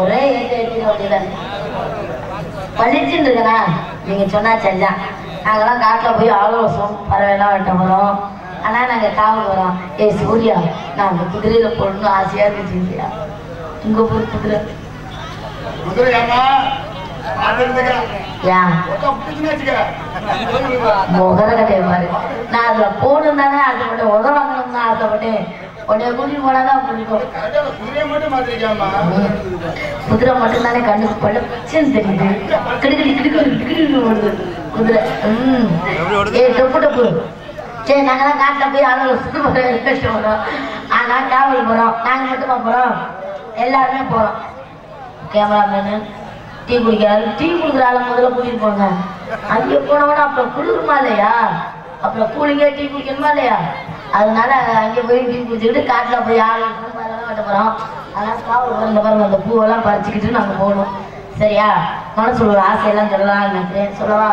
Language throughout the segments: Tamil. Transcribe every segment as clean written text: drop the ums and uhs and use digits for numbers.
ஒரே ஏற்றிட பழிச்சுன்னு இருக்கண்ணா. நீங்க சொன்னா சரிதான். நாங்கெல்லாம் காட்டில் போய் ஆலோசம் பறவைலாம் வெட்ட போறோம். ஆனா நாங்க காவல் வரோம். ஏய் சூர்யா, நான் அந்த குதிரையில போடணும்னு ஆசையா இருந்துச்சு. உங்க ஊர் குதிரை முகர கட்டைய பாரு. நான் அதுல போகணும் தானே ஆசைப்பட்டேன், உதவாங்கணும் தான் ஆசைப்பட்டேன். உடனே கூட்டிட்டு போனாதான் பிடிக்கும். குதிரை மட்டும் தானே கண்ணுக்கு பழச்சுன்னு தெரியுது. கிடுக்கிட்டு கிடுக்கிட்டு கிடுக்கிட்டு ஓடுது குதிரை. ஏ டொப்பு டொப்பு. சரி, நாங்கெல்லாம் காட்டில் போய் ஆலோசனை போறோம். ஆனா காவல் போறோம். நாங்க மட்டுமா போறோம்? எல்லாருமே போறோம். Cameraman, tea குடிக்கிறாரு. டீ குடிக்கிற ஆளை முதல்ல கூட்டிட்டு போங்க. அங்கே போனவனா அப்புறம் குளிருமா இல்லையா? அப்புறம் கூலிங்கே டீ குடிக்கணுமா இல்லையா? அதனால அங்கே போய் டீ குடிச்சுக்கிட்டு காட்டில் போய் ஆலோசனை வெட்ட போறோம். அதனால காவல் வந்த பாருங்க, அந்த பூவெல்லாம் பறிச்சுக்கிட்டு நாங்க போகணும். சரியா? மனசு ஒரு ஆசையெல்லாம் சொல்லலாம் நினைக்கிறேன். சொல்லவா?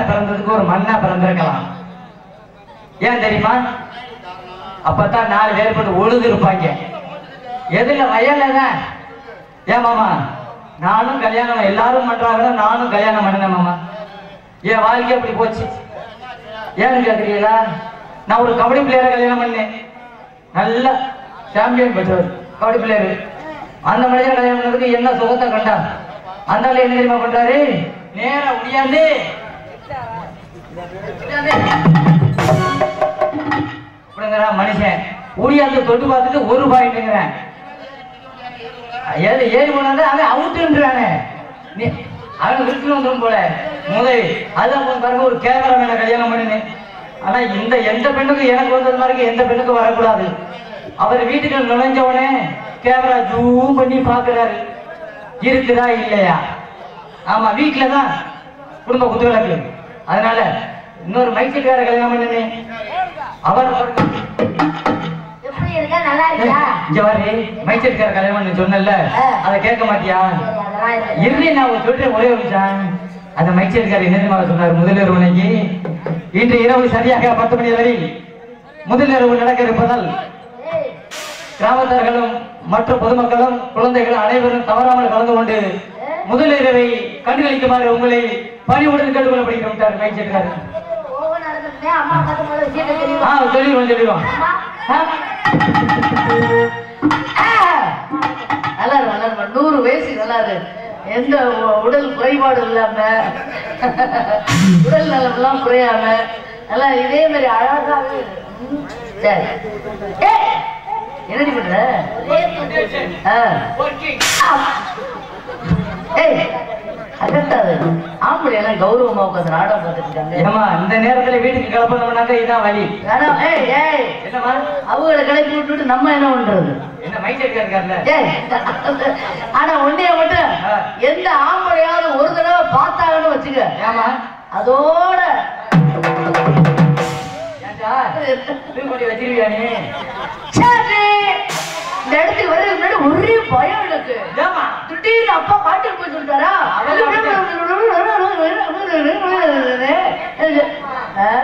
பிறந்ததுக்கு ஒரு மண்ணா பிறந்திருக்கலாம். ஏன் தெரியுமா? அப்பதான் 4 பேர் போட்டு ஒழுது இருப்பாங்க. எதுல? வயல்ல தான். ஏன் மாமா, நானும் கல்யாணம் எல்லாரும் பண்றாங்க, நானும் கல்யாணம் பண்ணேன் மாமா. என் வாழ்க்கை அப்படி போச்சு. ஏன்னு கேக்குறீங்களா? நான் ஒரு கபடி பிளேயரை கல்யாணம் பண்ணேன். நல்ல சாம்பியன் பெற்றவர் கபடி பிளேயர். அந்த மனிதனை கல்யாணம் பண்ணதுக்கு என்ன சுகத்தை கண்டா? அந்த என்ன தெரியுமா பண்றாரு? நேரா உடியாந்து மனுஷன் உடியாந்து தொட்டு பார்த்துட்டு ஒரு பாயிண்ட்ங்கிறேன். ஏறி போனா அவன் அவுட்டுன்றானே. அவன் விட்டு வந்துடும் போல முதல். அதான் பாருங்க, ஒரு கேமரா மேல கல்யாணம் பண்ணினேன். ஆனா இந்த எந்த பெண்ணுக்கும் எனக்கு வந்தது மாதிரி எந்த பெண்ணுக்கும் வரக்கூடாது. அவர் வீட்டுக்கு நுழைஞ்ச உடனே கேமரா ஜூம் பண்ணி பாக்குறாரு, இருக்குதா இல்லையா. ஆமா, வீட்டுலதான் குடும்ப குத்துவிளக்கு. அதனால இன்னொரு மைசெட்கார கல்யாணம் பண்ணினேன். அவர் இங்க வரு, மைசெட்கார கல்யாணம் சொன்னல, அதை கேட்க மாட்டியா? இறுதி நான் சொல்றேன் ஒரே ஒரு நிமிஷம். அந்த மைசெட்கார என்ன சொன்னார்? முதலிரவு அன்னைக்கு இன்று இரவு சரியாக 10 மணி வரை முதலிரவு நடக்க இருப்பதால் கிராமத்தார்களும் மற்ற பொதுமக்களும் குழந்தைகள் அனைவரும் தவறாமல் கலந்து கொண்டு முதலிரவை கண்டுகளிக்குமாறு உங்களை பணிவுடன் கேட்டுக்கொள்ளப்படுகிறோம். மைசெட்காரர் சொல்லிடுவோம். நல்லா 100 வயசு நல்லா எந்த உடல் குறைபாடு இல்லாம, உடல் நலம் எல்லாம் குறையாம நல்லா இதே மாதிரி அழகாவே. சரி, என்னடி பண்ற? அகட்டாது ஆம்பளை எல்லாம் கௌரவமா உட்காந்து நாடகம் பார்த்துட்டு இருக்காங்க. ஏமா இந்த நேரத்துல வீட்டுக்கு கிளப்பணும்னாக்கா இதான் வழி. என்னமா அவங்களை கிளப்பி விட்டுட்டு நம்ம என்ன பண்றது? என்ன மைசெட்கார இருக்காருல்ல. ஆனா ஒன்னைய மட்டும் எந்த ஆம்பளையாவது ஒரு தடவை பார்த்தாங்கன்னு வச்சுக்க, ஏமா அதோட வச்சிருவியா நீ? இந்த இடத்துக்கு வர்றதுக்கு முன்னாடி ஒரே பயம் எனக்கு. திடீர்னு அப்பா காட்டுக்கு போய் சொல்லிட்டாரா?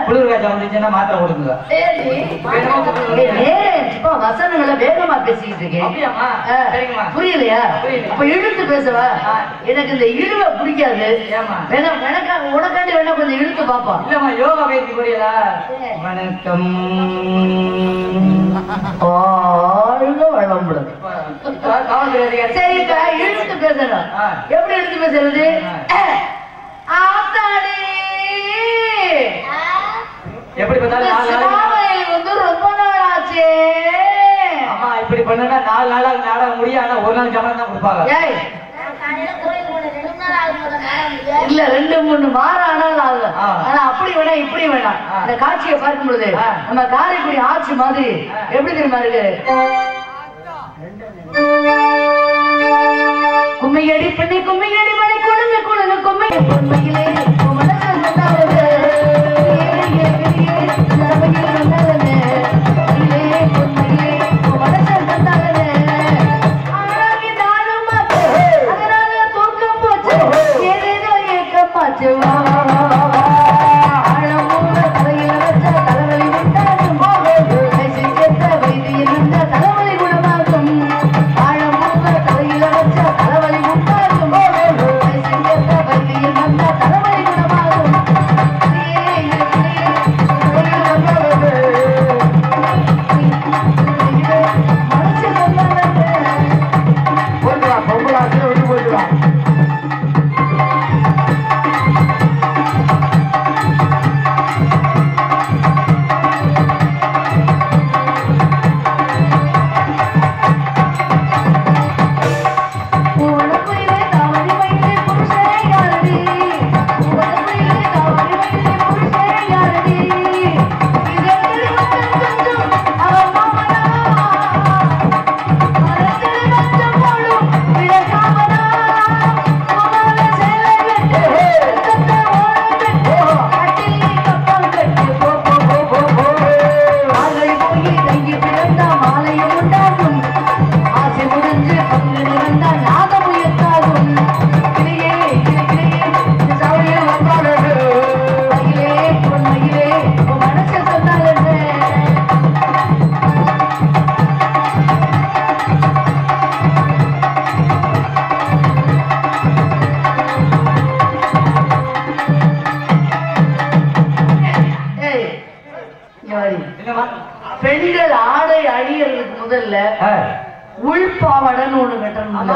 குளிர் காய்ச்சல் வந்துச்சுன்னா மாத்திரை கொடுங்க. வசனங்களை வேகமா பேசிக்கிட்டு இருக்கேன், புரியலையா? அப்ப இழுத்து பேசவா? எனக்கு இந்த இழுவை பிடிக்காது. உனக்காண்டி வேணா கொஞ்சம் இழுத்து பாப்பா. இல்லம்மா, யோகா பயிற்சி புரியலா? வணக்கம் வளம்புடும். சரிப்பா, இழுத்து பேசணும். எப்படி இழுத்து பேசுறது? எப்படி வந்து ரொம்ப நாள் ஆச்சு. ஆமா, இப்படி பண்ணா 4 நாளா நாடகம் முடியும். ஆனா ஒரு நாள் சம்பளம் தான் கொடுப்பாங்க. இல்ல 2-3 வாரம் ஆனாலும் ஆகும். ஆனா அப்படி வேணாம், இப்படி வேணாம். இந்த காட்சியை பார்க்கும் பொழுது நம்ம காரைக்குடி ஆட்சி மாதிரி எப்படி தெரியுமா இருக்கு? கும்மையடி பெண்ணை கும்மையடி மலை குழுங்க குழுங்க கும்மை உண்மையிலே தலைவலி உள்பாவடன்னு ஒண்ணு கட்டணும்.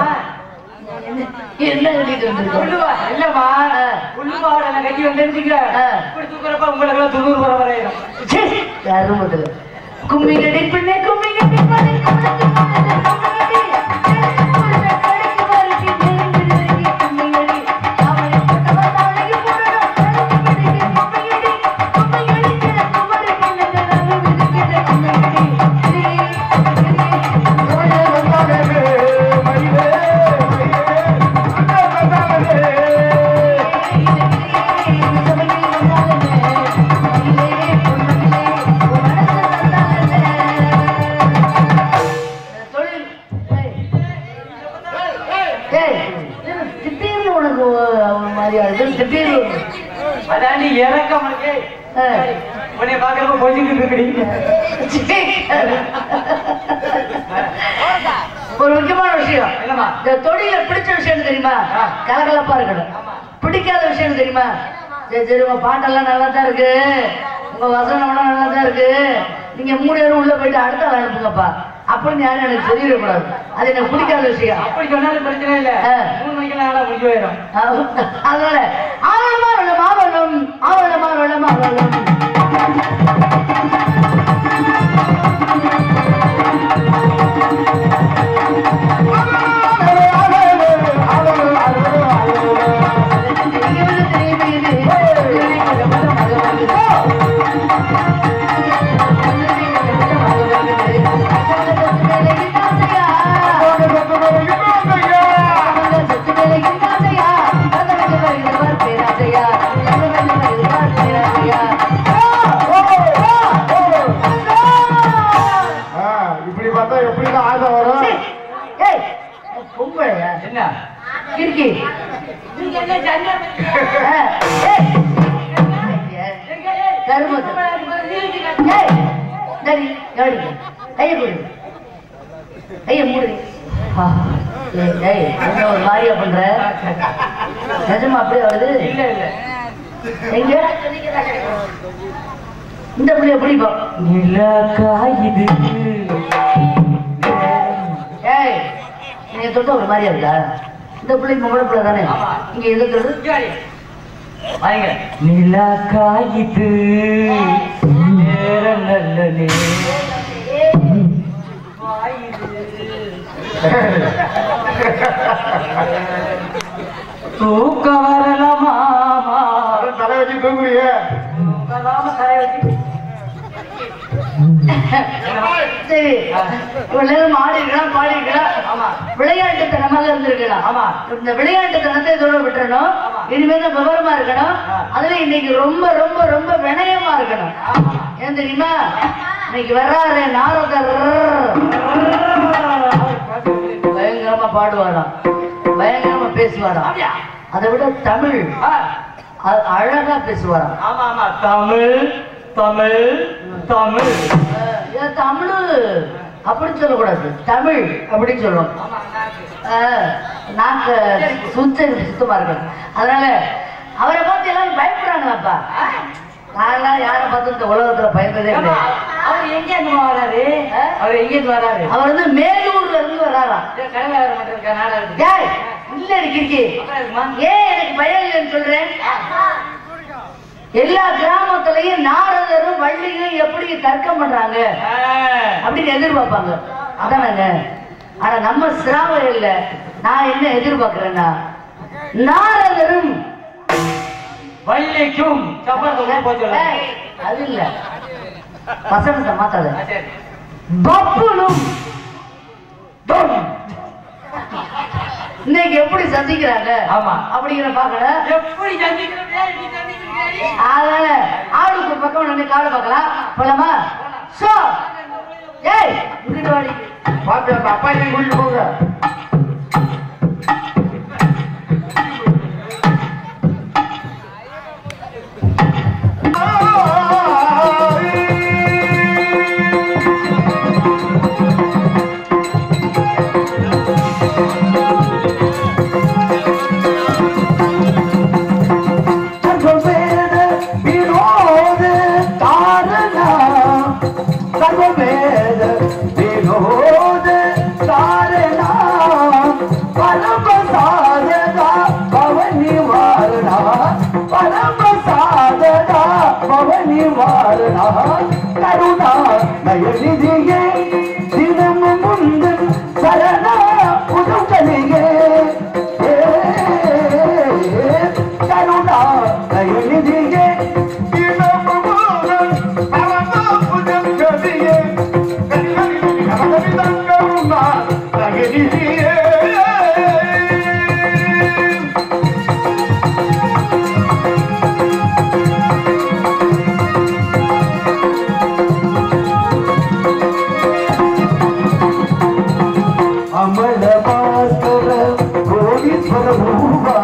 என்ன கட்டிட்டு வந்துருக்கோம்? இல்லம்மா, உள்பாவடை கட்டி வந்துருச்சுங்க. இப்படி தூக்குறப்ப உங்களுக்கு துணூறு வர வரையும் கருமத்துல கும்மி கடி பின்னே கும்மி கடி பண்ணி அதாண்டி இறக்கம் உன்னை பாக்குறப்ப கொஞ்சிட்டு இருக்கடி. ஒரு முக்கியமான விஷயம், இந்த தொழில பிடிச்ச விஷயம் தெரியுமா? கலகலப்பா இருக்கணும். பிடிக்காத விஷயம் தெரியுமா? சரி சரி, உங்க பாட்டெல்லாம் நல்லா தான் இருக்கு, உங்க வசனம் எல்லாம் நல்லா தான் இருக்கு, நீங்க 3 பேரும் உள்ள போயிட்டு அடுத்த வேலை அனுப்புங்கப்பா அப்படின்னு யாரும் எனக்கு சொல்லிடக்கூடாது. அது எனக்கு பிடிக்காத விஷயம். அப்படி சொன்னாலும் பிரச்சனை இல்ல, 3 மணிக்கெல்லாம் முடிஞ்சு போயிடும். அதனால ஆவணமா வெள்ளம் ஆவணம் ஆவணமா வெள்ளம் ஆவணம் மாரியா பண்ற நிஜமா அப்படியே வருது. இல்ல இல்ல, எங்க இந்த பிள்ளைய பிடிப்போம். நிலக்காயுது. ஏய், நீங்க தொட்ட ஒரு மாதிரியா இருக்கா? இந்த பிள்ளைக்கு முகட பிள்ளை தானே? இங்க எது நிலக்காயுது நேரம் நல்ல தூக்க வரலாமா? தலை வச்சு தூங்குறிய சரி, இவ்வளவு நேரம் ஆடி இருக்கலாம், பாடி இருக்கலாம். ஆமா, விளையாட்டுத்தனமாக இருந்திருக்கலாம். ஆமா, இந்த விளையாட்டுத்தனத்தை இதோட விட்டுறணும். இனிமேல் விவரமா இருக்கணும். அதுல இன்னைக்கு ரொம்ப ரொம்ப ரொம்ப வினயமா இருக்கணும். ஏன் தெரியுமா? இன்னைக்கு வர்றாரு நாரதர், பயங்கரமா பாடுவாராம், பயங்கரமா பேசுவாராம். அதை விட தமிழ் அழகா பேசுவாராம். ஆமா ஆமா, தமிழ் தமிழ் தமிழ். தமிழ் அப்படின்னு சொல்லக்கூடாது, தமிழ் அப்படின்னு சொல்லணும். நாக்கு சுத்தமா இருக்கணும். அதனால அவரை பார்த்து எல்லாரும் பயப்படுறாங்களாப்பா. நான்லாம் யாரை பார்த்து இந்த உலகத்துல பயந்ததே கிடையாது. அவர் எங்க இருந்து வராரு? அவர் எங்க இருந்து வராரு? அவர் வந்து மேலூர்ல இருந்து வராராம். இல்ல இருக்கீங்க. ஏன் எனக்கு பயம் இல்லைன்னு சொல்றேன்? எல்லா கிராமத்திலையும் நாரதரும் வள்ளியும் எப்படி தர்க்கம் பண்றாங்க அப்படின்னு எதிர்பார்ப்பாங்க. அதானாங்க. ஆனா நம்ம சிராவையில நான் என்ன எதிர்பார்க்கிறேன்னா, நாரதரும் வள்ளிக்கும் அது இல்ல, வசனத்தை மாத்தாத, பப்புனும் இன்னைக்கு எப்படி சந்திக்கிறாங்க. ஆமா, அப்படிங்கிற பாக்கல எப்படி அதனால ஆளுக்கு பக்கம் நின்று காலை பார்க்கலாம். போலாமா? சோ ஏய் இங்கிட்டு வாடி, பாத்து அந்த அப்பா கூட்டிட்டு போங்க. Sarvameda Vinod Sare பரம சாதகா பவனி வாரணா பரம சாதகா பவனி வாரணா கருணா நயநிதியே தினமும் முந்தன் சரணா புதுக்கலியே கருணா நயநிதியே தினமும் முந்தன் சரணா புதுக்கலியே கருணா நயநிதியே अमल भास्कर कोडीश्वर भूवा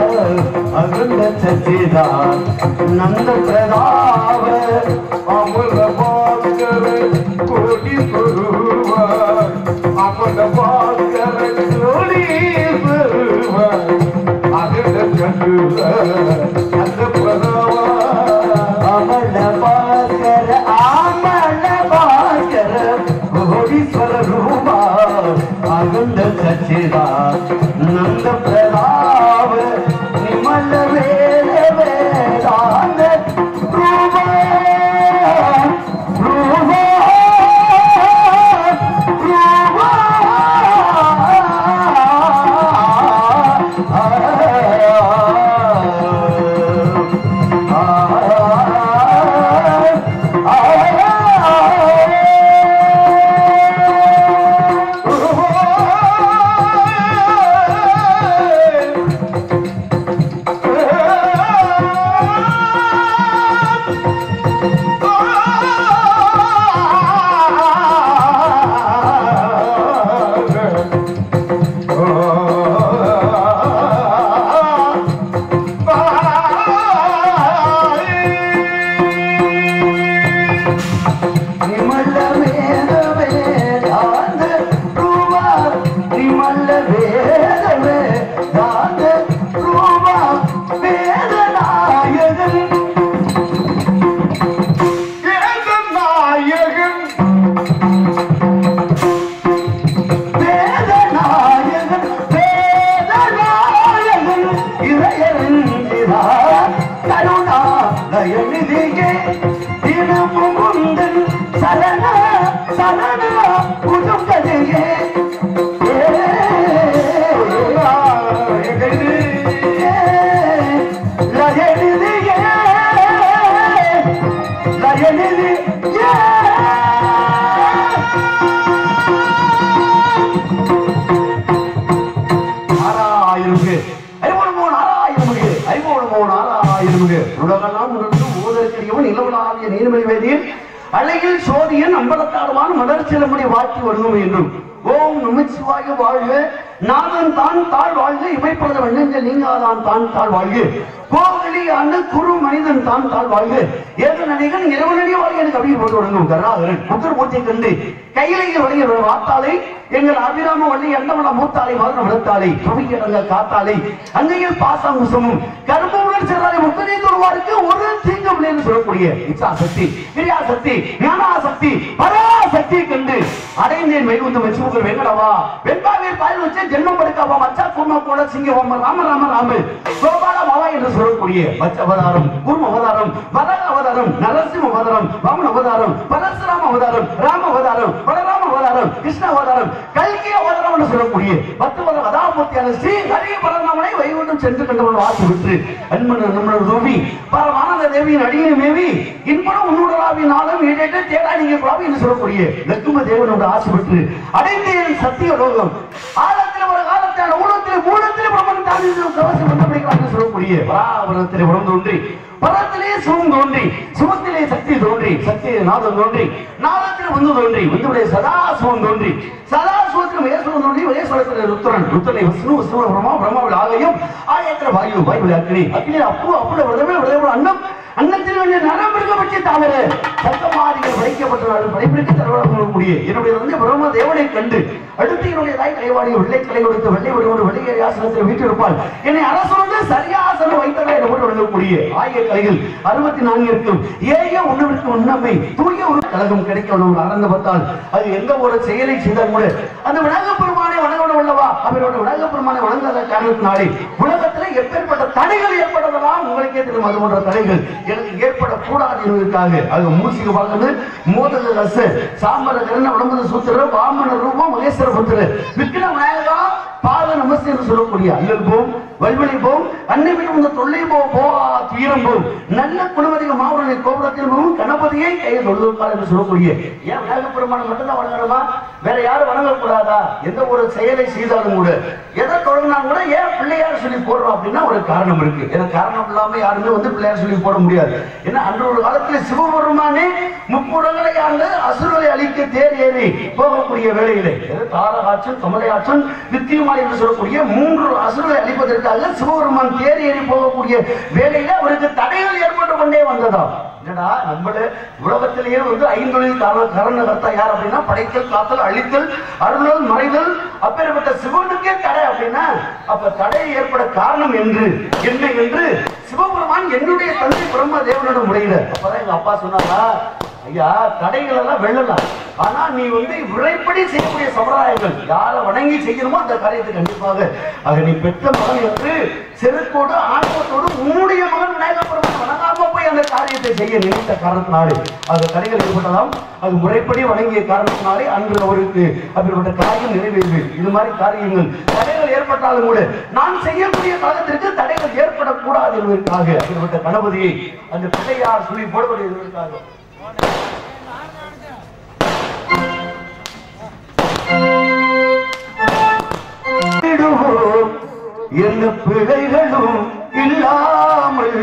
अखंड सच्चिदान नंद प्रदाव अमल भास्कर कोडीश्वर भूवा अमल भास्कर कोडीश्वर भूवा अखंड सच्चिदान नंद प्रदाव अमल भास्कर कोडीश्वर भूवा अगंड सच्चिदा नंद प्रदाव निमल वेद वेदांत रूपा रूपा रूपा அழகில் சோதியன் அம்பலத்தாடுவான் மலர் சிலமுடி வாக்கி வருவோம் என்றும் ஓம் நமச்சிவாய வாழ்க நாதன் தான் தாழ் வாழ்க இமைப்பத வண்ணங்கள் நீங்காதான் தான் தாழ் வாழ்க கோவிலி ஆண்டு குரு மனிதன் தான் தாழ் வாழ்க ஏது நடிகன் இரவனடி வாழ்க எனக்கு அப்படியே போட்டு விடுங்க கருணாகரன் புத்தர்மூர்த்தி கண்டு கையிலேயே வழிய வாத்தாலை எங்கள் அபிராம வள்ளி எண்ணமல மூத்தாலை மாதிரி வளர்த்தாலை துணிக்கிடங்க காத்தாலை அங்கையில் பாசாங்குசமும் கரும்புடன் சென்றாலை முத்தனை தொழுவாருக்கு ஒரு தீங்கம் என்று சொல்லக்கூடிய இச்சாசக்தி கிரியாசக்தி ஞானாசக்தி பராசக்தி கண்டு அடைந்தேன் வைகுந்த வச்சுமுகர் வெங்கடவா வெண்பாவில் பால் வச்சு ஜென்மம் படுக்காவா மச்சா கூர்ம கூட சிங்கம் ராம ராம ராம கோபால மாவா என்று சொல்லக்கூடிய மச்ச அவதாரம் கூர்ம அவதாரம் வரக அவதாரம் நரசிம்ம அவதாரம் வாமன அவதாரம் பரசுராம அவதாரம் ராம அவதாரம் பலராம அவதாரம் கிருஷ்ண அவதாரம் கல்கி அவதாரம் என்று சொல்லக்கூடிய 10 வர கதாபூர்த்தியான ஸ்ரீ ஹரி பரநாமனை வைகுண்டம் சென்று கண்டவன் வாசி விட்டு அன்பன் நம்மளோட ரூபி பரமானந்த தேவியின் அடியை மேவி இன்பனும் உன்னுடலாவின் நாளும் ஈடேற்ற தேடா நீங்க குழாவி என்று சொல்லக்கூடிய லக்கும தேவனோட ஆசை பெற்று அடைந்தேன் சத்திய லோகம் ஆழத்தில் ஒரு காலத்தான ஊழத்தில் மூலத்தில் பிரம்மன் தாண்டி கவசம் வந்தபடிக்கிறான்னு சொல்லக்கூடிய பராபரத்தில் உணர்ந்து ஒன்றி பரத்திலே சிவம் தோன்றி சிவத்திலே சக்தி தோன்றி சக்தியிலே நாதம் தோன்றி நாதத்தில் வந்து தோன்றி வந்துடைய சதாசிவம் தோன்றி சதாசிவத்தில் மகேஸ்வரன் தோன்றி மகேஸ்வரத்தில் ருத்ரன் ருத்ரனை விஷ்ணு விஷ்ணு பிரம்மா பிரம்மாவில் ஆலயம் ஆயத்தில் வாயு வாயுவில் அக்னி அக்னி அப்போ அப்படி விடவே அன்னம் அன்னத்தில் வேண்டிய நரம் எடுக்கப்பட்டு தாவர சத்தமாதிகள் வைக்கப்பட்ட படைப்பிற்கு தரக்கூடிய என்னுடைய வந்து பிரம்ம தேவனை கண்டு அடுத்து என்னுடைய தாய் கலைவாடி வெள்ளை கலை கொடுத்து வெள்ளை வடிவோடு வெள்ளையரி ஆசனத்தில் வீட்டிருப்பாள் என்னை அரசு சரியாசனம் வைத்ததை என்று வழங்கக்கூடிய ஆகிய கலைகள் 64 இருக்கும் ஏய உணவிற்கு உண்ணமை தூய ஒரு கழகம் கிடைக்க ஆனந்த பார்த்தால் அது எந்த ஒரு செயலை செய்தால் கூட அந்த விநாயக பெருமானை வணங்க உள்ளவா அவரோட உலக பெருமானை வணங்காத காரணத்தினாலே உலகத்துல எப்பேற்பட்ட தடைகள் ஏற்படுறதெல்லாம் உங்களுக்கே தெரியும். அது போன்ற தடைகள் எனக்கு ஏற்படக்கூடாது என்பதற்காக அது மூசிக்கு பார்க்கறது மோதல் ரச சாம்பர கரண உடம்பு சூத்திர வாமன ரூபம் மகேஸ்வர புத்திர விக்ன விநாயகா பாத நமஸ்தே என்று சொல்லக்கூடிய அல்லல் போம் வல்வழி போம் அன்னை விட்டு தொல்லை போ தீரம் போம் நல்ல குணவதிக மாவுடைய கோபுரத்தில் போகும் கணபதியை கையை தொழுதுப்பார் என்று சொல்லக்கூடிய ஏன் விநாயக பெருமானை மட்டும்தான் வணங்கணுமா? வேற யாரும் வணங்கக்கூடாதா? எந்த ஒரு செயலை செய்தாலும் கூட எதை தொடங்கினா கூட ஏன் பிள்ளையார் சொல்லி போடுறோம் அப்படின்னா ஒரு காரணம் இருக்கு. ஏன்னா காரணம் இல்லாம யாருமே பிள்ளையார் சொல்லி போட முடியாது. ஏன்னா அன்று ஒரு காலத்தில் சிவபெருமானே முப்புறங்களை ஆண்டு அசுரலை அழிக்க தேர் ஏறி போகக்கூடிய வேளையிலே தாரகாட்சன் கமலையாட்சன் வித்தியுமாய் என்று சொல்லக்கூடிய 3 அசுரலை அழிப்பதற்காக சிவபெருமான் தேர் ஏறி போகக்கூடிய வேளையில அவருக்கு தடைகள் ஏற்பட்டு கொண்டே வந்ததா? என்னடா நம்மள உலகத்திலேயே 5 கரணகர்த்தா யார் அப்படின்னா படைத்தல் காத்தல் அழித்தல் அருளல் மறைதல் அப்பேற்பட்ட சிவனுக்கே தடை அப்படின்னா அப்ப தடை ஏற்பட காரணம் என்ன என்று சிவபெருமான் என்னுடைய தந்தை பிரம்ம தேவனிடம் முறையில அப்பதான் எங்க அப்பா சொன்னாரா, ஐயா தடைகள் எல்லாம் வெல்லலாம், ஆனா நீ விரைப்படி செய்யக்கூடிய சம்பிரதாயங்கள் யாரை வணங்கி செய்யணுமோ அந்த காரியத்தை கண்டிப்பாக ஆக நீ பெற்ற மகன் என்று செருக்கோடு ஆணவத்தோடு உன்னுடைய மகன் விநாயக பெருமான் வணங்காம போய் அந்த காரியத்தை செய்ய நினைத்த காரணத்தினாலே அது தடைகள் ஏற்படலாம். அது முறைப்படி வணங்கிய காரணத்தினாலே அன்று அவருக்கு அப்படிப்பட்ட காரியம் நிறைவேறு. இது மாதிரி காரியங்கள் தடைகள் ஏற்பட்டாலும் கூட நான் செய்யக்கூடிய காலத்திற்கு தடைகள் ஏற்படக்கூடாது என்பதற்காக அப்படிப்பட்ட கணபதியை அந்த பிள்ளையார் சொல்லி போடுவது என்பதற்காக எந்த பிழைகளும் இல்லாமல்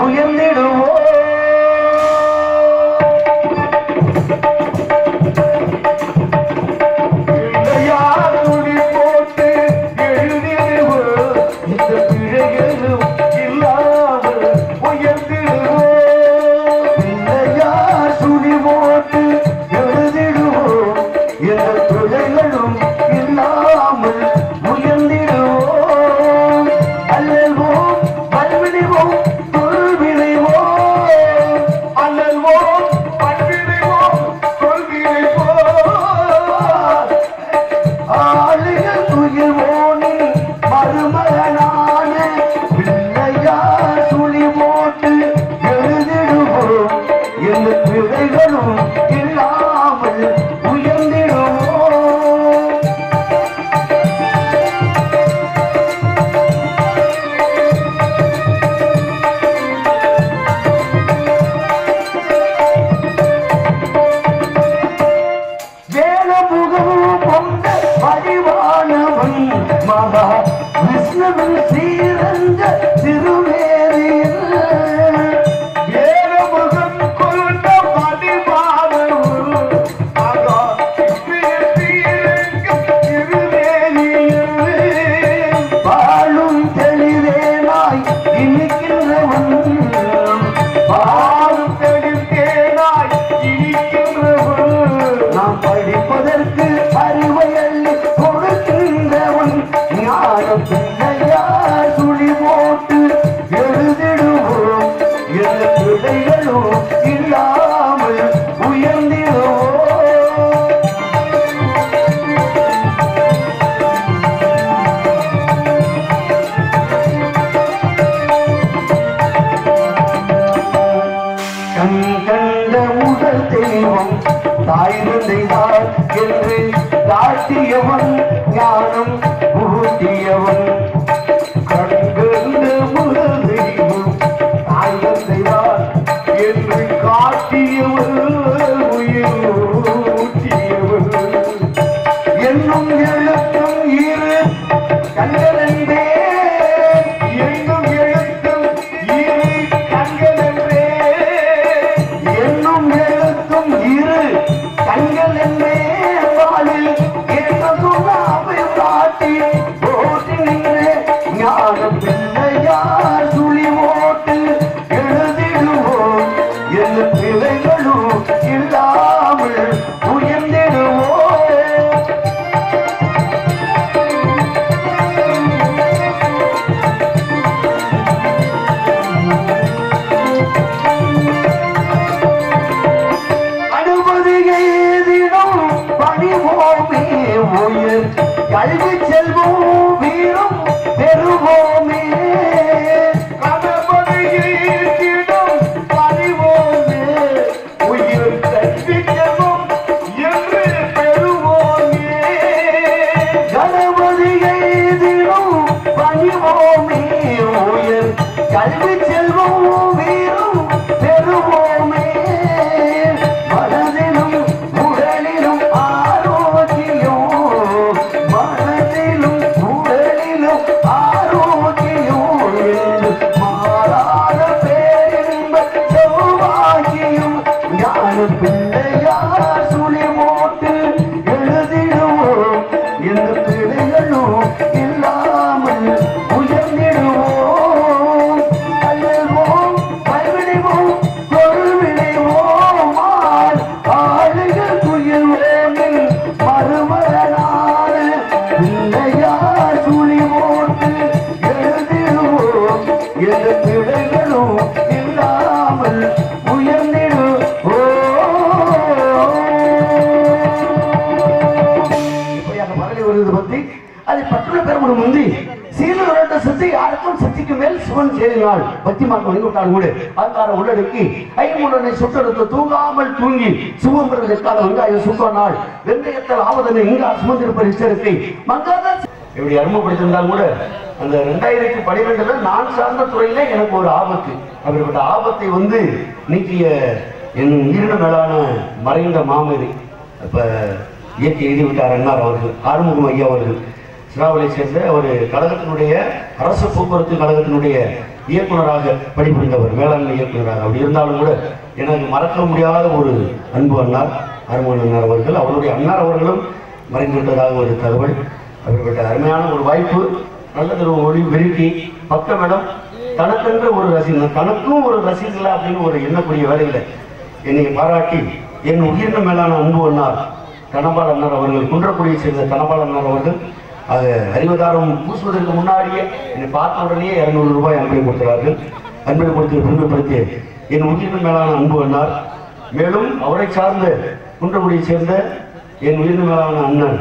உயர்ந்திடுவோம். போட்டு எழுதிடுவோம் இந்த பிழைகளும் இல்லாமல் உயர்ந்திடுவோம். பிள்ளையார் சுழி போட்டு எழுதிடுவோம் எந்த பிழைகளும் இல்லாமல் உயர்ந்திடுவோம். அல்லல்வோம் வல்வினைவோம் தொல்வினைவோம், அல்லல்வோம் வல்வினைவோம் தொல்வினைவோம். ஆளுகள் துயில்வோனின் மருமகனான பிள்ளையார் சுழி போட்டு எழுதிடுவோம் எந்த பிழைகளும் இல்லாமல் உயர்ந்திடுவோம். வேலமுகமும் கொண்ட வடிவானவன் மகா விஷ்ணுவின் சீரந்த திருவேரியில் வேலமுகம் கொண்ட வடிவானவன் மகா விஷ்ணுவின் சீரந்த திருவேரியில் வாழும் தெளிவேனாய் இனிக்கின்றவன், வாழும் தெளிவேனாய் இனிக்கின்றவன், நாம் படிப்பதற்கு அறிவை அள்ளி கொடுக்கின்றவன் ஞான பிள்ளையார் சுழி போட்டு எழுதிடுவோம் எந்த பிள்ளைகளும் இல்லாமல் உயர்ந்திடுவோம். கண் கண்ட முதல் தெய்வம் தாய் தந்தைதான் என்று தாட்டியவன் ஞானம் ஊட்டியவன். கண் கண்ட முதல் தெய்வம் தாய் தந்தைதான் என்று காட்டியவன் உயிர் ஊட்டியவன். என்னும் எழுத்தும் இரு கண்களென்றே, என்னும் எழுத்தும் இரு கண்களென்றே, என்னும் எழுத்தும் இரு கண்கள் என்றே வாழில் என்ன சொன்னாவை காட்டி போட்டி நின்றே ஞான பிள்ளையார் சுழி ஓட்டு எழுதிடுவோம் எந்த பிள்ளைகளும் இல்லாமல் உயர்ந்திடுவோம். பெறுவோமே உயர் கல்வி செல்வம் வீரம் பெறுவோமே மனதிலும் உடலிலும் ஆரோக்கியம் மனதிலும் உடலிலும் ஆரோக்கியம் என்று மாறாத பேரின்ப சௌபாகியம் ஞான பிள்ளையார் சுழி போட்டு எழுதிடுவோம் எந்த பிள்ளைகளும் இல்லாமல் உயர்ந்திடுவோம் அல்லவோம் பல்விடுவோம் பொருள் விளைவோம் ஆளுகள் துயில்வோமில் மறுமலனான பிள்ளையார் சுழி போட்டு எழுதிடுவோம் எந்த பிள்ளைகளும் இல்லாமல் உயர்ந்திடுவோம். இப்படியாக மரளி வருவது பற்றி அதை பற்றுள்ள பெருமடு முந்தி சீனோரட்ட சக்தி யாருக்கும் சக்திக்கு மேல் சிவன் சேரினாள் பக்தி மார்க்கம் வழிவிட்டால் கூட அங்கார உள்ளடக்கி ஐமுடனை சுட்டெடுத்து தூங்காமல் தூங்கி சுமந்திரக்கால வெங்காயம் சுட்டானால் வெந்தயத்தால் ஆவதனை இங்கா சுமந்திருப்ப இச்சரிக்கை மங்காத இப்படி அறிமுகப்படுத்திருந்தால் கூட அந்த 2012 நான் சார்ந்த துறையில எனக்கு ஒரு ஆபத்து அப்படிப்பட்ட ஆபத்தை வந்து நீக்கிய என் உயிரின மேலான மறைந்த மாமேதை அப்ப இயற்கை எழுதிவிட்டார் அண்ணார் அவர்கள் ஆறுமுகம் ஐயா அவர்கள் சிராவலை சேர்ந்த ஒரு கழகத்தினுடைய அரசு போக்குவரத்து கழகத்தினுடைய இயக்குநராக பணிபுரிந்தவர் மேலாண்மை இயக்குநராக அப்படி இருந்தாலும் கூட எனக்கு மறக்க முடியாத ஒரு அன்பு அண்ணார் ஆறுமுகம் அண்ணார் அவர்கள் அவருடைய அண்ணார் அவர்களும் மறைந்துவிட்டதாக ஒரு தகவல் அப்படிப்பட்ட அருமையான ஒரு வாய்ப்பு நல்லது ஒளி வெறுக்கி பக்கமிடம் தனக்கென்று ஒரு ரசிகன் தனக்கும் ஒரு ரசிகர்களா அப்படின்னு ஒரு எண்ணக்கூடிய வேலையில என்னை பாராட்டி என் உயிரின மேலான அன்பு அண்ணார் தனபால் அண்ணார் அவர்கள் குன்றக்குடியை சேர்ந்த தனபால் அண்ணார் அவர்கள் அது அறிவதாரம் பூசுவதற்கு முன்னாடியே என்னை பார்த்த உடனே 200 ரூபாய் அன்பை கொடுக்கிறார்கள் அன்பை கொடுத்து பெருமைப்படுத்திய என் உயிரின மேலான அன்பு அண்ணார் மேலும் அவரை சார்ந்த குன்றக்குடியை சேர்ந்த என் உயிரின மேலான அண்ணன்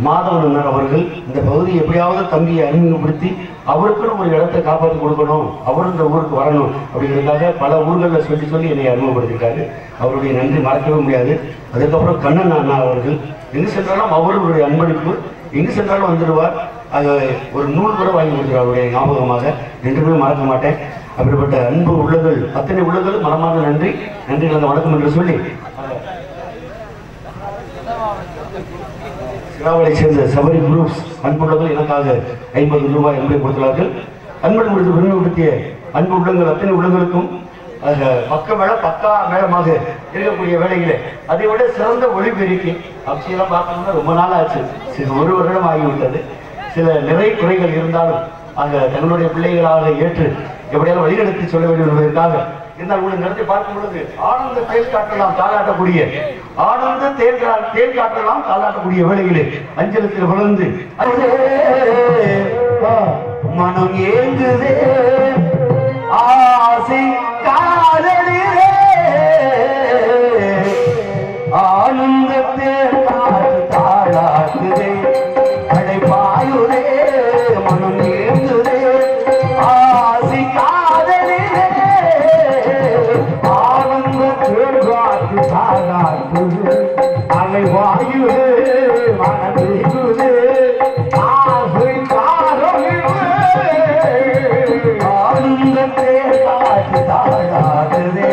மாதவன் அண்ணார் அவர்கள் இந்த பகுதியை எப்படியாவது தம்பியை அறிமுகப்படுத்தி அவருக்குன்னு ஒரு இடத்தை காப்பாற்றி கொடுக்கணும் அவரும் இந்த ஊருக்கு வரணும் அப்படிங்கிறதுக்காக பல ஊர்களில் சொல்லி என்னை அறிமுகப்படுத்திருக்காரு அவருடைய நன்றி மறக்கவே முடியாது. அதுக்கப்புறம் கண்ணன் அண்ணா அவர்கள் எங்கு சென்றாலும் அவர்களுடைய அன்பளிப்பு எங்கு சென்றாலும் வந்துடுவார். அது ஒரு நூல் கூட வாங்கி கொடுத்தார் அவருடைய ஞாபகமாக என்றுமே மறக்க மாட்டேன். அப்படிப்பட்ட அன்பு உள்ளங்கள் அத்தனை உள்ளங்கள் மனமான நன்றி கலந்த வணக்கம் என்று சொல்லி சிராவலை சேர்ந்த சபரி குரூப்ஸ் அன்புள்ளங்கள் எனக்காக 50 ரூபாய் அன்பை கொடுத்தார்கள். அன்பன் முடித்து விரும்பப்படுத்திய அன்பு உள்ளங்கள் அத்தனை உள்ளங்களுக்கும் பக்கா மேளமாக இருக்கக்கூடிய வேலைகளே அதை விட சிறந்த ஒளிபெருக்கி அவசியம் பார்க்கணும்னா ரொம்ப நாள் ஆச்சு. ஒரு வருடம் ஆகிவிட்டது. சில நிறை குறைகள் இருந்தாலும் தங்களுடைய பிள்ளைகளாக ஏற்று எப்படியாவது வழிநடத்தி சொல்ல வேண்டும் என்பதற்காக இருந்தால் உங்களை நடத்தி பார்க்கும் பொழுது ஆனந்த தேல் காட்டலாம் தாளாட்டக்கூடிய ஆனந்த தேல் காட்டலாம் தாளாட்டக்கூடிய வேளையிலே அஞ்சலத்தில் வளர்ந்து மனம் ஏங்குதே ஆசை காதலிலே ஆனந்த தேல் காட்டு தாளாட்டுதே அடைப்பாயுதே மனம் ஏங்குதே ஆசை காதலிலே ஆனந்த தேல் காட்டு தாளாட்டுதே அடைப்பாயுதே மனம் ஏங்குதே ஆசை காதலிலே ஆனந்த தேல் காட்டு தாளாட்டுதே.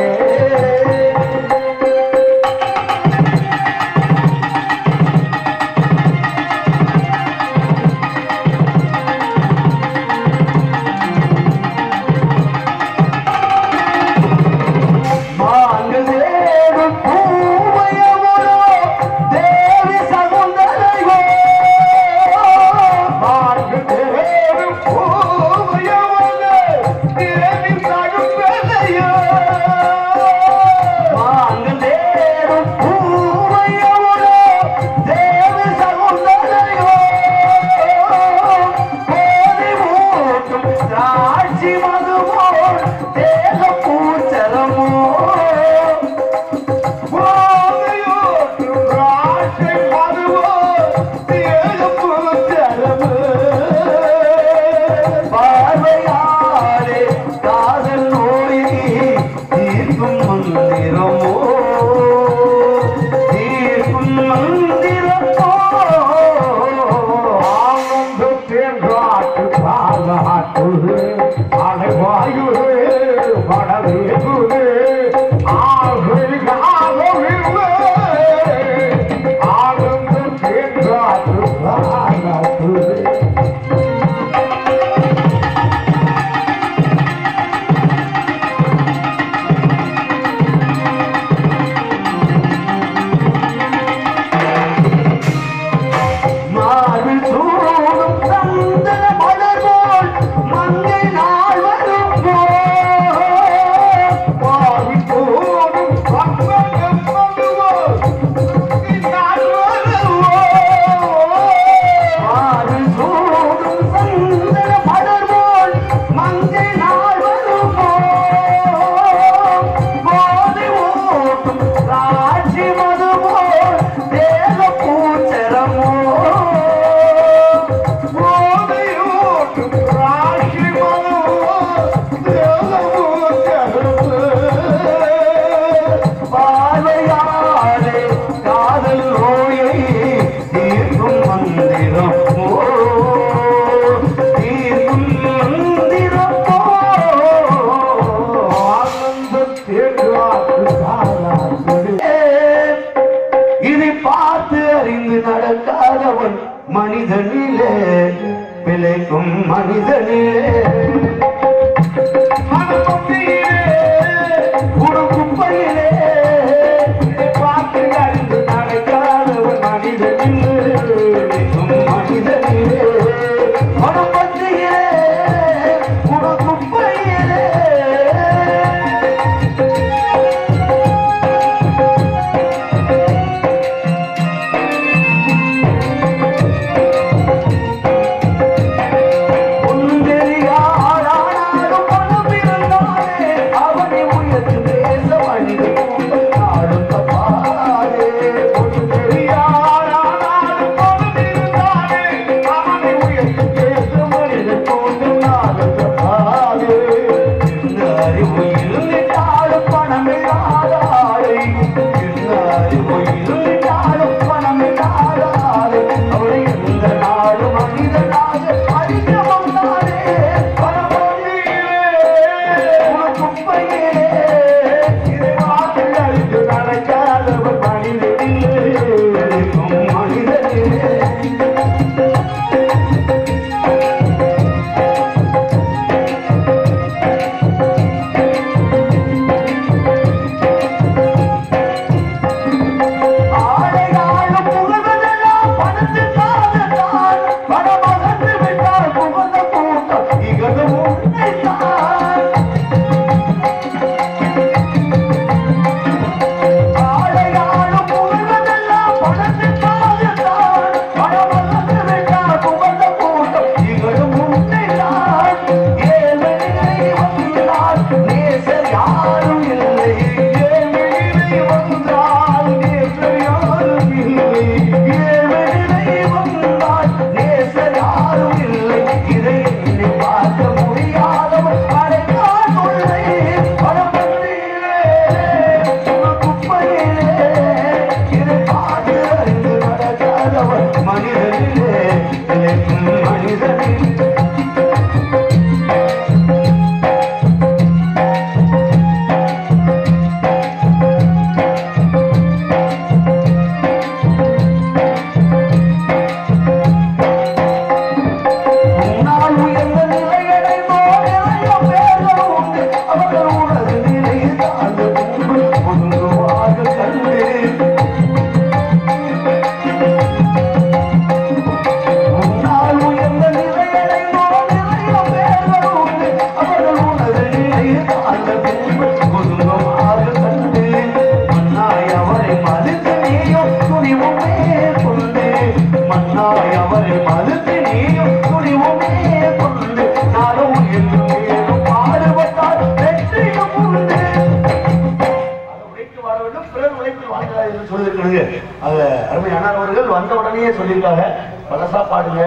வந்த உடனே சொல்லிருக்காங்க பலசா பாடுங்க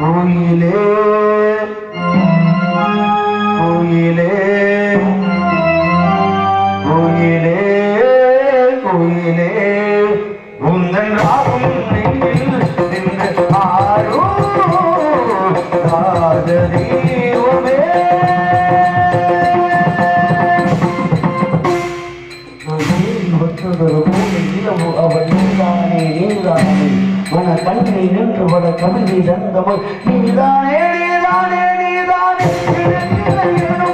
கோயிலே கோயிலே கோயிலே கோயிலே உந்தன் ராகம் நெஞ்சில் நின்று ஆரோ ராஜதீவமே அவள் நீதானே நீதானே மன கண்ணை நின்று வட கவிதை தந்தவள் நீதானே நீதானே நீதானே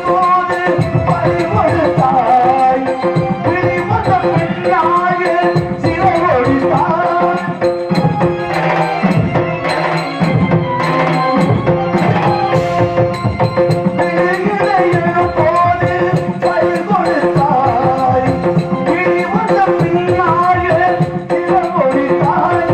போது பறிவழுத்தாய் பிடிவந்த பெண்ணாய சிறை ஒழித்தாய் போது பறிவழுத்தாய் பிடிவந்த பெண்ணாய சிறை ஒழித்தாய்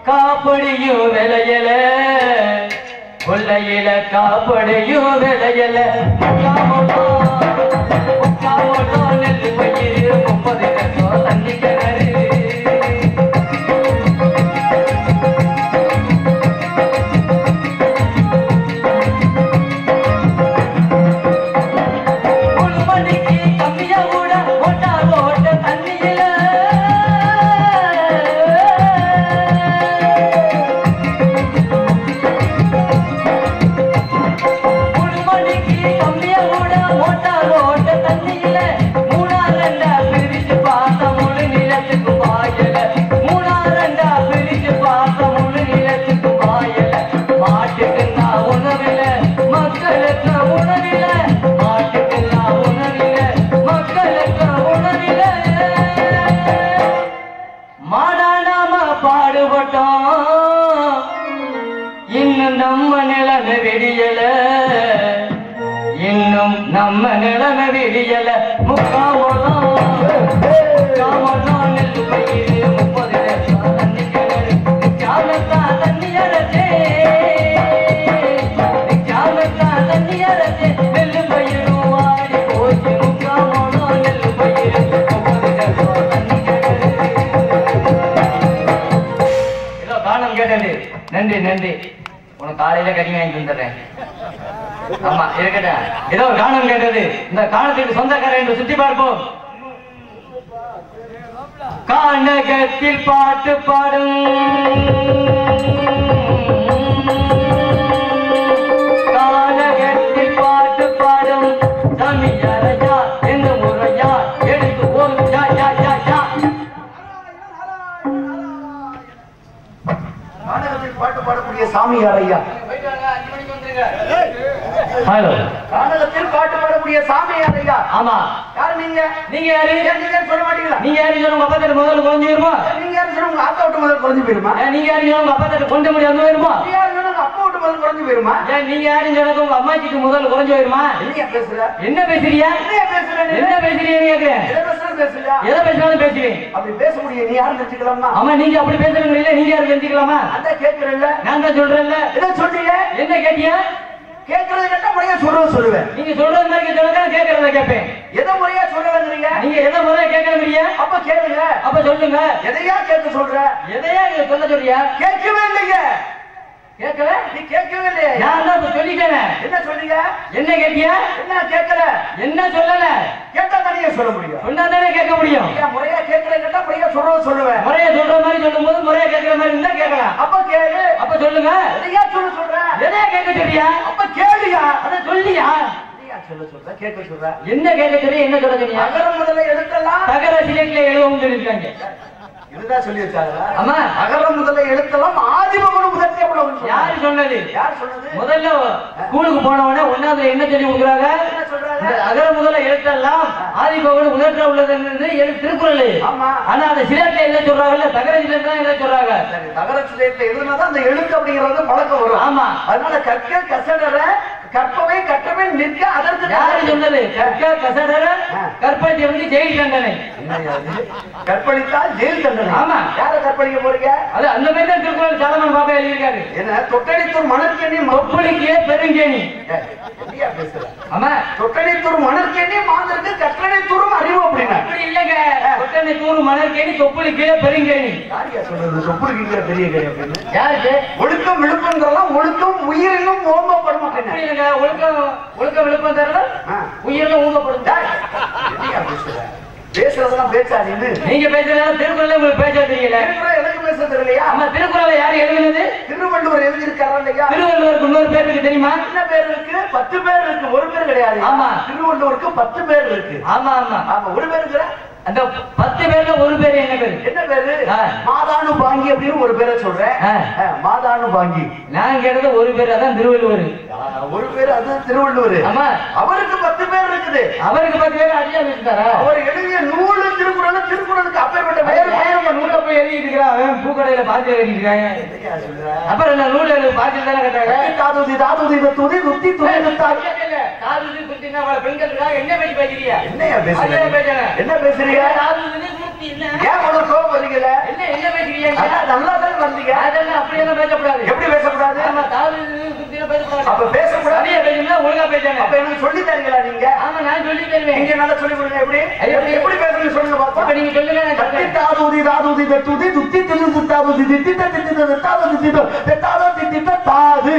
காப்படியும் விளையல கொள்ளையில காப்படியும் விளையல நெல் பயிர் 30 லட்சம் தண்ணி கிணறு நம்ம நிலைமை விடியல முக்காமலாம் நெல் பயிர் 30 லட்சம் தண்ணி கிணறு தண்ணியரசே நெல் பயிரும் வாடி போச்சு முக்காமலாம் நெல் பயிர் 30 லட்சம் தண்ணி கிணறு ஏதோ காலம் கேட்டது நன்றி நன்றி உனக்கு காலையில கறி வாங்கி தந்துடுறேன் ஆமா இருக்கட்டும் ஏதோ ஒரு காணம் கேட்டது இந்த காணத்துக்கு சொந்தக்காரர் என்று சுற்றி பார்ப்போம் கானகத்தில் பாட்டு பாடும் கானகத்தில் பாட்டு பாடும் தமிழரையா எந்த முறையா எடுத்து போகும் பாட்டு பாடக்கூடிய சாமியார் ஐயா. ஹலோ, கானகத்தில் பாட்டு பாடக்கூடிய சாமியார் ஐயா. ஆமா. யாரு நீங்க? நீங்க யாரு? நீங்க சொல்ல மாட்டீங்களா? நீங்க யாரு சொல்ல உங்க அப்பா தட்டு முதல்ல குறைஞ்சு வருமா? நீங்க யாரு சொல்ல உங்க ஆத்தா விட்டு முதல்ல குறைஞ்சு போயிருமா? நீங்க யாரு சொல்ல உங்க அப்பா தட்டு கொண்டு முடியாம வருமா? நீங்க யாரு சொல்ல உங்க அப்பா விட்டு முதல்ல குறைஞ்சு போயிருமா? நீங்க யாரு சொல்ல உங்க அம்மாச்சிக்கு முதல்ல குறைஞ்சு வருமா? என்னையா பேசுற? என்ன பேசுறியா? என்னையா பேசுற? என்ன பேசுறீங்க கேக்குறேன். எதை பேசுறது பேசுறியா? எதை பேசினாலும் பேசுவேன். அப்படி பேச முடியும். நீ யாரும் தெரிஞ்சுக்கலாமா? ஆமா, நீங்க அப்படி பேசுறீங்க. நீங்க யாரு தெரிஞ்சுக்கலாமா? அதான் கேட்கிறேன்ல. நான் தான் சொல்றேன்ல. என்ன சொல்றீங்க? என்ன கேட்டியா? கேட்கறது கேட்டா முறையா சொல்லுவேன். நீங்க சொல்றது மாதிரி சொல்லுங்க, கேட்கறத கேட்பேன். எதை முறையா சொல்லுவேங்கிறீங்க? நீங்க எதை முறையா கேட்கறீங்க? அப்ப கேளுங்க. அப்ப சொல்லுங்க. எதையா கேட்க சொல்ற? எதையா நீங்க சொல்ல சொல்றியா? கேட்கவே இல்லைங்க. கேட்கல? நீ கேட்கவே இல்லையா? நான் தான் சொல்லிட்டேன். என்ன சொன்னீங்க? என்ன கேட்டியா? என்ன கேட்கல? என்ன சொல்லல? கேட்டா தானே சொல்ல முடியும். சொன்னா தானே கேட்க முடியும். முறையா கேட்கல கேட்டா முறையா சொல்லுவேன். முறையா சொல்ற மாதிரி சொல்லும் போது முறையா கேட்கிற மாதிரி இருந்தா கேட்கலாம். அப்ப கேளு. அப்ப சொல்லுங்க. எதையா சொல்ற? எதையா கேட்க சொல்றியா? அப்ப கேளுயா. அத சொல்லியா? சொல்ல கேட்க சொல்ற. என்ன கேட்க சொல்லி என்ன சொல்ல சொன்னியா? அகர முதல்ல எழுத்தெல்லாம் தகர சிலைக்குல எழுதவும் சொல்லிருக்காங்க. இதுதான் சொல்லி வச்சாங்களா? ஆமா. அகர முதல்ல எழுத்தெல்லாம் ஆதிபகுரு முதற்கே உலகம். யாரு சொன்னது? யார் சொன்னது? முதல்ல ஸ்கூலுக்கு போனவனே ஒன்னாவது என்ன சொல்லி கொடுக்குறாங்க? என்ன சொல்றாங்க? அகர முதல்ல எழுத்தெல்லாம் ஆதிபகுரு முதற்ற உள்ளது திருக்குறள். ஆமா. ஆனா அந்த சிலைக்குல எழுத சொல்றாங்கல்ல, தகர சிலைக்கு தான் எழுத சொல்றாங்க. தகர சிலைக்குல எழுதுனாதான் அந்த எழுத்து அப்படிங்கிறது பழக்கம் வரும். ஆமா. அதனால கற்க கசடர கற்பவை கற்றவை நிற்க அதற்கு யாரு சொன்னது? கற்க கசடர கற்பனை வந்து ஜெயில் தண்டனை. கற்பழித்தால் ஜெயில் தண்டனை. ஆமா. யார கற்பழிக்க போறீங்க? அது அந்த மாதிரி தான் திருக்குறள் சாலமன் பாப்பா எழுதியிருக்காரு. என்ன தொட்டடித்தூர் மணற்கேணி தொப்புளிக்கே பெருங்கேணி. என்னையா பேசுற? ஆமா. தொட்டடித்தூர் மணற்கேணி மாந்தருக்கு கற்றடைத்தூரும் அறிவு அப்படின்னா அப்படி இல்லங்க. தொட்டனை தூர் மணற்கேணி தொப்புளிக்கே பெருங்கேணி. யாரியா சொல்றது? தொப்புளுக்கு பெரிய கேணி அப்படின்னு. யாருக்கு? ஒழுக்கம் விழுப்பங்கிறலாம் ஒழுக்கம் உயிரினும் ஓம்பப்படும் அப்படின்னு. அப்படி இல்லங்க. ஒழுக்கம் விழுப்பம் தரல உயிரில ஊங்கப்படும். என்னையா பேசுற? பேசுறதெல்லாம் பேச்சாதீங்க. நீங்க பேசுறதா திருக்குறள் உங்களுக்கு பேச தெரியல. திருக்குறள் எனக்கு பேச தெரியலையா? ஆமா. திருக்குறளை யாரு எழுதினது? திருவள்ளுவர் எழுதியிருக்காரா இல்லையா? திருவள்ளுவருக்கு இன்னொரு பேர் இருக்கு தெரியுமா? என்ன பேர் இருக்கு? 10 பேர் இருக்கு. ஒரு பேர் கிடையாது. ஆமா. திருவள்ளுவருக்கு 10 பேர் இருக்கு. ஆமா ஆமா ஆமா. ஒரு பேர் இருக்கிற அந்த 10 பேர்ல ஒரு பேர் என்ன பேரு? என்ன பேரு? மாதானு பாங்கி அப்படின்னு ஒரு பேரை சொல்றேன். மாதானு பாங்கி. நான் கேட்டது ஒரு பேர். அதான் திருவள்ளுவர். ஒரு பேர் அது திருவள்ளுவர். ஆமா. அவருக்கு 10 பேர் இருக்குது. அவருக்கு 10 பேர் அடியா வச்சுட்டாரா? அவர் எழுதிய நூலு திருக்குறள். திருக்குறளுக்கு அப்பேற்பட்ட வேற பேர் நம்ம நூலை போய் எழுதிட்டு இருக்கிறான். பூக்கடையில பாத்து எழுதிருக்காங்க. அப்புறம் என்ன நூல் எழுதி பாத்து தானே கேட்டாங்க. தாதுதி தாதுதி துதி துத்தி துதி துத்தாது. தாதுதி துத்தினா அவளை பெண்கள் இருக்காங்க. என்ன பேசி பேசுறியா? என்னையா பேசுறீங்க? என்ன பேசுறீங்க? தாதுதி துத்தி இல்ல. ஏன் அவ்வளவு கோபம் வரீங்கல? என்ன பேசுறீங்க? நல்லா தான் வந்தீங்க. அதெல்லாம் அப்படியெல்லாம் பேசக்கூடாது. எப்படி பேசக்கூடாது? ஆமா. தாதுதி துத்தினா பேசக்கூடாது. அப்ப பேசக்கூடாது. சரியா பேசணும்னா ஒழுங்கா பேசணும். அப்ப எனக்கு சொல்லி தரீங்களா நீங்க? ஆமா. நான் சொல்லி தருவேன். நீங்க நல்லா சொல்லி கொடுங்க. எப்படி எப்படி பேசணும்னு சொல்லுங்க பாப்போம். இப்ப நீங்க சொல்லுங்க. நான் தத்தி சொல்றேன். தாதுதி தாதுதி துதி துத்தி துதி துத்தாதுதி தித்தி தித்தி தாதுதி தித்தி தாதுதி தித்தி தாது.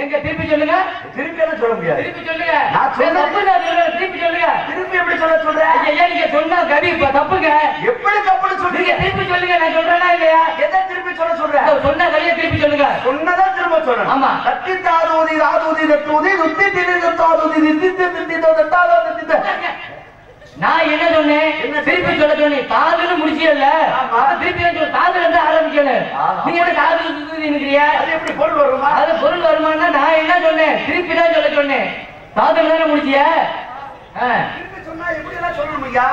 எங்க திருப்பி சொல்லுங்க. திருப்பி என்ன சொல்ல முடியாது. திருப்பி சொல்லுங்க. நான் சொல்றேன். தப்பு நான் சொல்றேன். திருப்பி சொல்லுங்க. திருப்பி எப்படி சொல்றேன்? ஐயா நீங்க சொன்னா கவி தப்புங்க. எப்படி தப்புன்னு நீங்க சொல்றீங்க? திருப்பி சொல்லுங்க. நான் சொல்றேனா இல்லையா? எதை திருப்பி சொல்றேன்? சொன்ன கவியை திருப்பி சொல்லுங்க. சொன்னதா திரும்ப சொல்லணும். ஆமா. தத்தி தாதுதி தாதுதி துதி துத்தி தித்தி தாதுதி தித்தி தித்தி தாதுதி தித்தி. நான் என்ன சொன்னேன்? திருப்பி சொல்ல சொன்னேன். தாதுன்னு முடிச்சியல்ல. திருப்பி சொல்ல தாதுல இருந்து ஆரம்பிக்கல. நீங்க என்ன தாது நினைக்கிறியா? அது எப்படி பொருள் வருமா? அது பொருள் வருமானா நான் என்ன சொன்னேன்? திருப்பி தான் சொல்ல சொன்னேன். தாதுல தானே முடிச்சிய. திருப்பி சொன்னா எப்படி எல்லாம் சொல்லணும் ஐயா?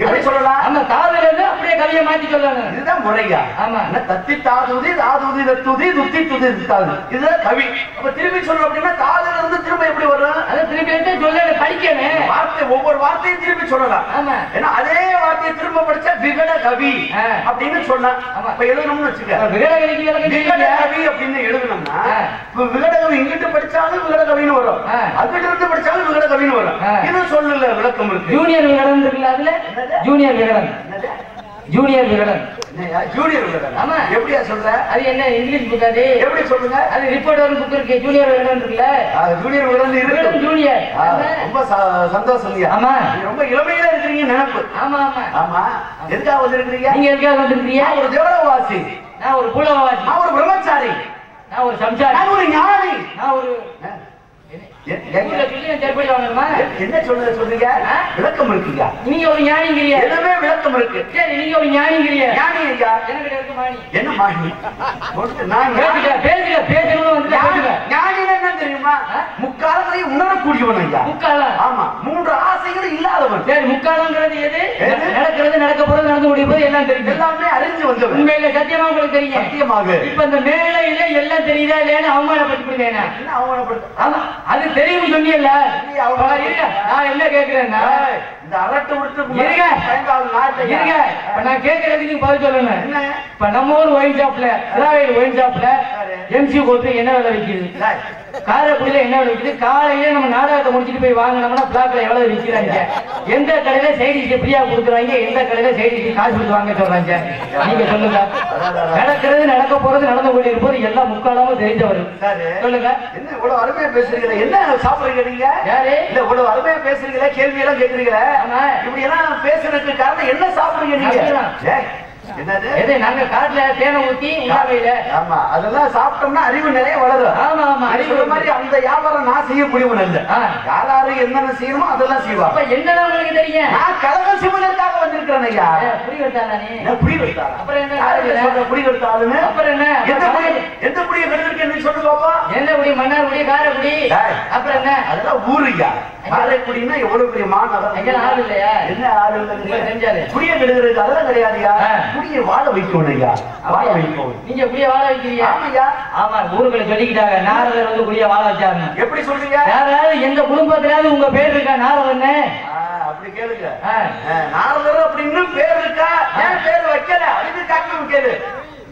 எப்படி சொல்லலாம்? ஆமா. தாதுல இருந்து அப்படியே கவியை மாத்தி சொல்லணும். இதுதான் முறையா? ஆமா. தத்தி தாதுதி தாதுதி துதி துத்தி துதி தாது. இதுதான் கவி. அப்ப திருப்பி சொல்லணும் அப்படின்னா தாதுல இருந்து திரும்ப எப்படி வரும்? அதை திருப்பி சொல்ல படிக்கணும். வார்த்தை ஒவ்வொரு வார்த்தையும் திருப்பி சொல்லலாம். ஆமா. ஏன்னா அதே வார்த்தையை திரும்ப படிச்சா விகட கவி அப்படின்னு சொன்னா அப்ப எழுதணும்னு வச்சுக்க. விகட கவி அப்படின்னு எழுதணும்னா விகட கவி இங்கிட்டு படிச்சாலும் விகட கவின்னு வரும். அங்கிட்டு இருந்து படிச்சாலும் விகட கவின்னு வரும். இது சொல்லல விளக்கம் இருக்கு. ஜூனியர் விகடன் இருக்குல்ல. அதுல junior Vikatan. Junior Vikatan. Junior Vikatan. ஆமா. எப்படியா சொல்ற? அது என்ன இங்கிலீஷ் புக்? அது எப்படி சொல்லுங்க? அது ரிப்போர்ட் ஒரு புக் இருக்கு. ஜூனியர் விகடன் இருக்குல்ல. ஜூனியர் விகடன் இருக்கு. ஜூனியர். ரொம்ப சந்தோஷம். ஆமா. ரொம்ப இளமையில இருக்கிறீங்க நினைப்பு. ஆமா ஆமா ஆமா. எதுக்காக வந்திருக்கீங்க? நீங்க எதுக்காக வந்திருக்கீங்க? ஒரு தேவலவாசி. நான் ஒரு பூலவாசி. நான் ஒரு பிரம்மச்சாரி. நான் ஒரு சம்சாரி. நான் ஒரு ஞானி. நான் ஒரு என்ன சொல்றீங்க? விளக்கம் இருக்குங்க. நீங்க ஒரு ஞானிங்கிறியா? எல்லாமே விளக்கம் இருக்கு. சரி, நீங்க ஒரு ஞானிங்கிறியா? ஞானி ஐயா. எனக்கு என்ன மாணி ஞானினா என்ன தெரியுமா? முக்காலத்தை உணரக்கூடியவன் ஐயா. ஆமா, 3 ஆசைகள் இல்லாதவன். சரி, முக்காலங்கிறது எது? நடக்கிறது, நடக்க போறது, நடந்து முடிய போது எல்லாம் தெரியும், எல்லாமே அறிஞ்சு வந்தவன். உண்மையில சத்தியமா உங்களுக்கு தெரியும். சத்தியமாக இப்ப இந்த மேலையில எல்லாம் தெரியுதா இல்லையான்னு அவமானப்படுத்தி என்ன அவமானப்படுத்த? அது தெரியும் சொன்னீங்கல்ல. நான் என்ன கேட்கிறேன்னா, இந்த அரட்டை விட்டு இருங்க. இப்ப நான் கேட்கறதுக்கு பதில் சொல்லணும். இப்ப நம்ம ஊர் ஒயின் ஷாப்ல, திராவிட ஒயின் ஷாப்ல எம்சி கோட்டு என்ன விலை விற்கிது? காரைக்குடியில என்ன விலை விற்கிது? காலையில நம்ம நாடகத்தை முடிச்சுட்டு போய் வாங்கினோம்னா பிளாக்ல எவ்வளவு விற்கிறாங்க? எந்த கடையில சைடிஷ் ஃப்ரீயா கொடுக்குறாங்க, எந்த கடையில சைடிஷ் காசு கொடுத்து வாங்க சொல்றாங்க? நீங்க சொல்லுங்க. நடக்கிறது, நடக்க போறது, நடந்து கொண்டு இருப்பது எல்லாம் முக்காலமும் தெரிஞ்சவர். சொல்லுங்க. என்ன இவ்வளவு அருமையா பேசுறீங்களா? என்ன சாப்பிடுறீங்க நீங்க? யாரு இல்ல இவ்வளவு அருமையா பேசுறீங்களா? கேள்வி எல்லாம் கேக்குறீங்களா? இப்படி எல்லாம் பேசுறதுக்கு காரணம் என்ன? சாப்பிடுறீங்க நீங்க? என்னது? நாங்க காட்டுல தேனை ஊத்தி உணவையில. ஆமா, அதெல்லாம் சாப்பிட்டோம்னா அறிவு நிறைய வளரும். ஆமா ஆமா, அறிவு மாதிரி அந்த வியாபாரம் நான் செய்யக்கூடியவன் இல்ல. யாராரு என்னென்ன செய்யணுமோ அதெல்லாம் செய்வாங்க. அப்ப என்னதான் உங்களுக்கு தெரியும்? நான் கலகம் செய்வதற்காக வந்திருக்கிறேன் ஐயா. புடி வெட்டாளா நீ? புடி வெட்டாளா? அப்புறம் என்ன புடி வெட்டாளுன்னு? அப்புறம் என்ன? எந்த புடியை கெடுத்திருக்கேன்னு சொல்லு பாப்பா. எந்த புடி? மன்னார் புடி, காரைக்குடி. அப்புறம் என்ன? அதெல்லாம் ஊருயா. காரைக்குடின்னா எவ்வளவு பெரிய மாநகரம். எங்க ஆள் இல்லையா? என்ன ஆள் இல்ல செஞ்சாரு? புடியை கெடுக்கிறது அதெல்லாம் கிடையாதுயா. புடியை வாழ வைக்கணும் ஐயா. வாழ வைக்கணும். நீங்க புடிய வாழ வைக்கிறீங்க? ஆமாய்யா. ஆமா, ஊருக்குள்ள சொல்லிக்கிட்டாங்க நாரதர் வந்து புடிய வாழ வச்சாருன்னு. எப்படி சொல்றீங்க? யாராவது எந்த குடும்பத்திலாவது உங்க பேர் இருக்கா நாரதன்னு? அப்படி கேளுங்க. நாரதர் அப்படின்னு பேர் இருக்கா? ஏன் பேர் வைக்கல? அதுக்கு காரணம் கேளு.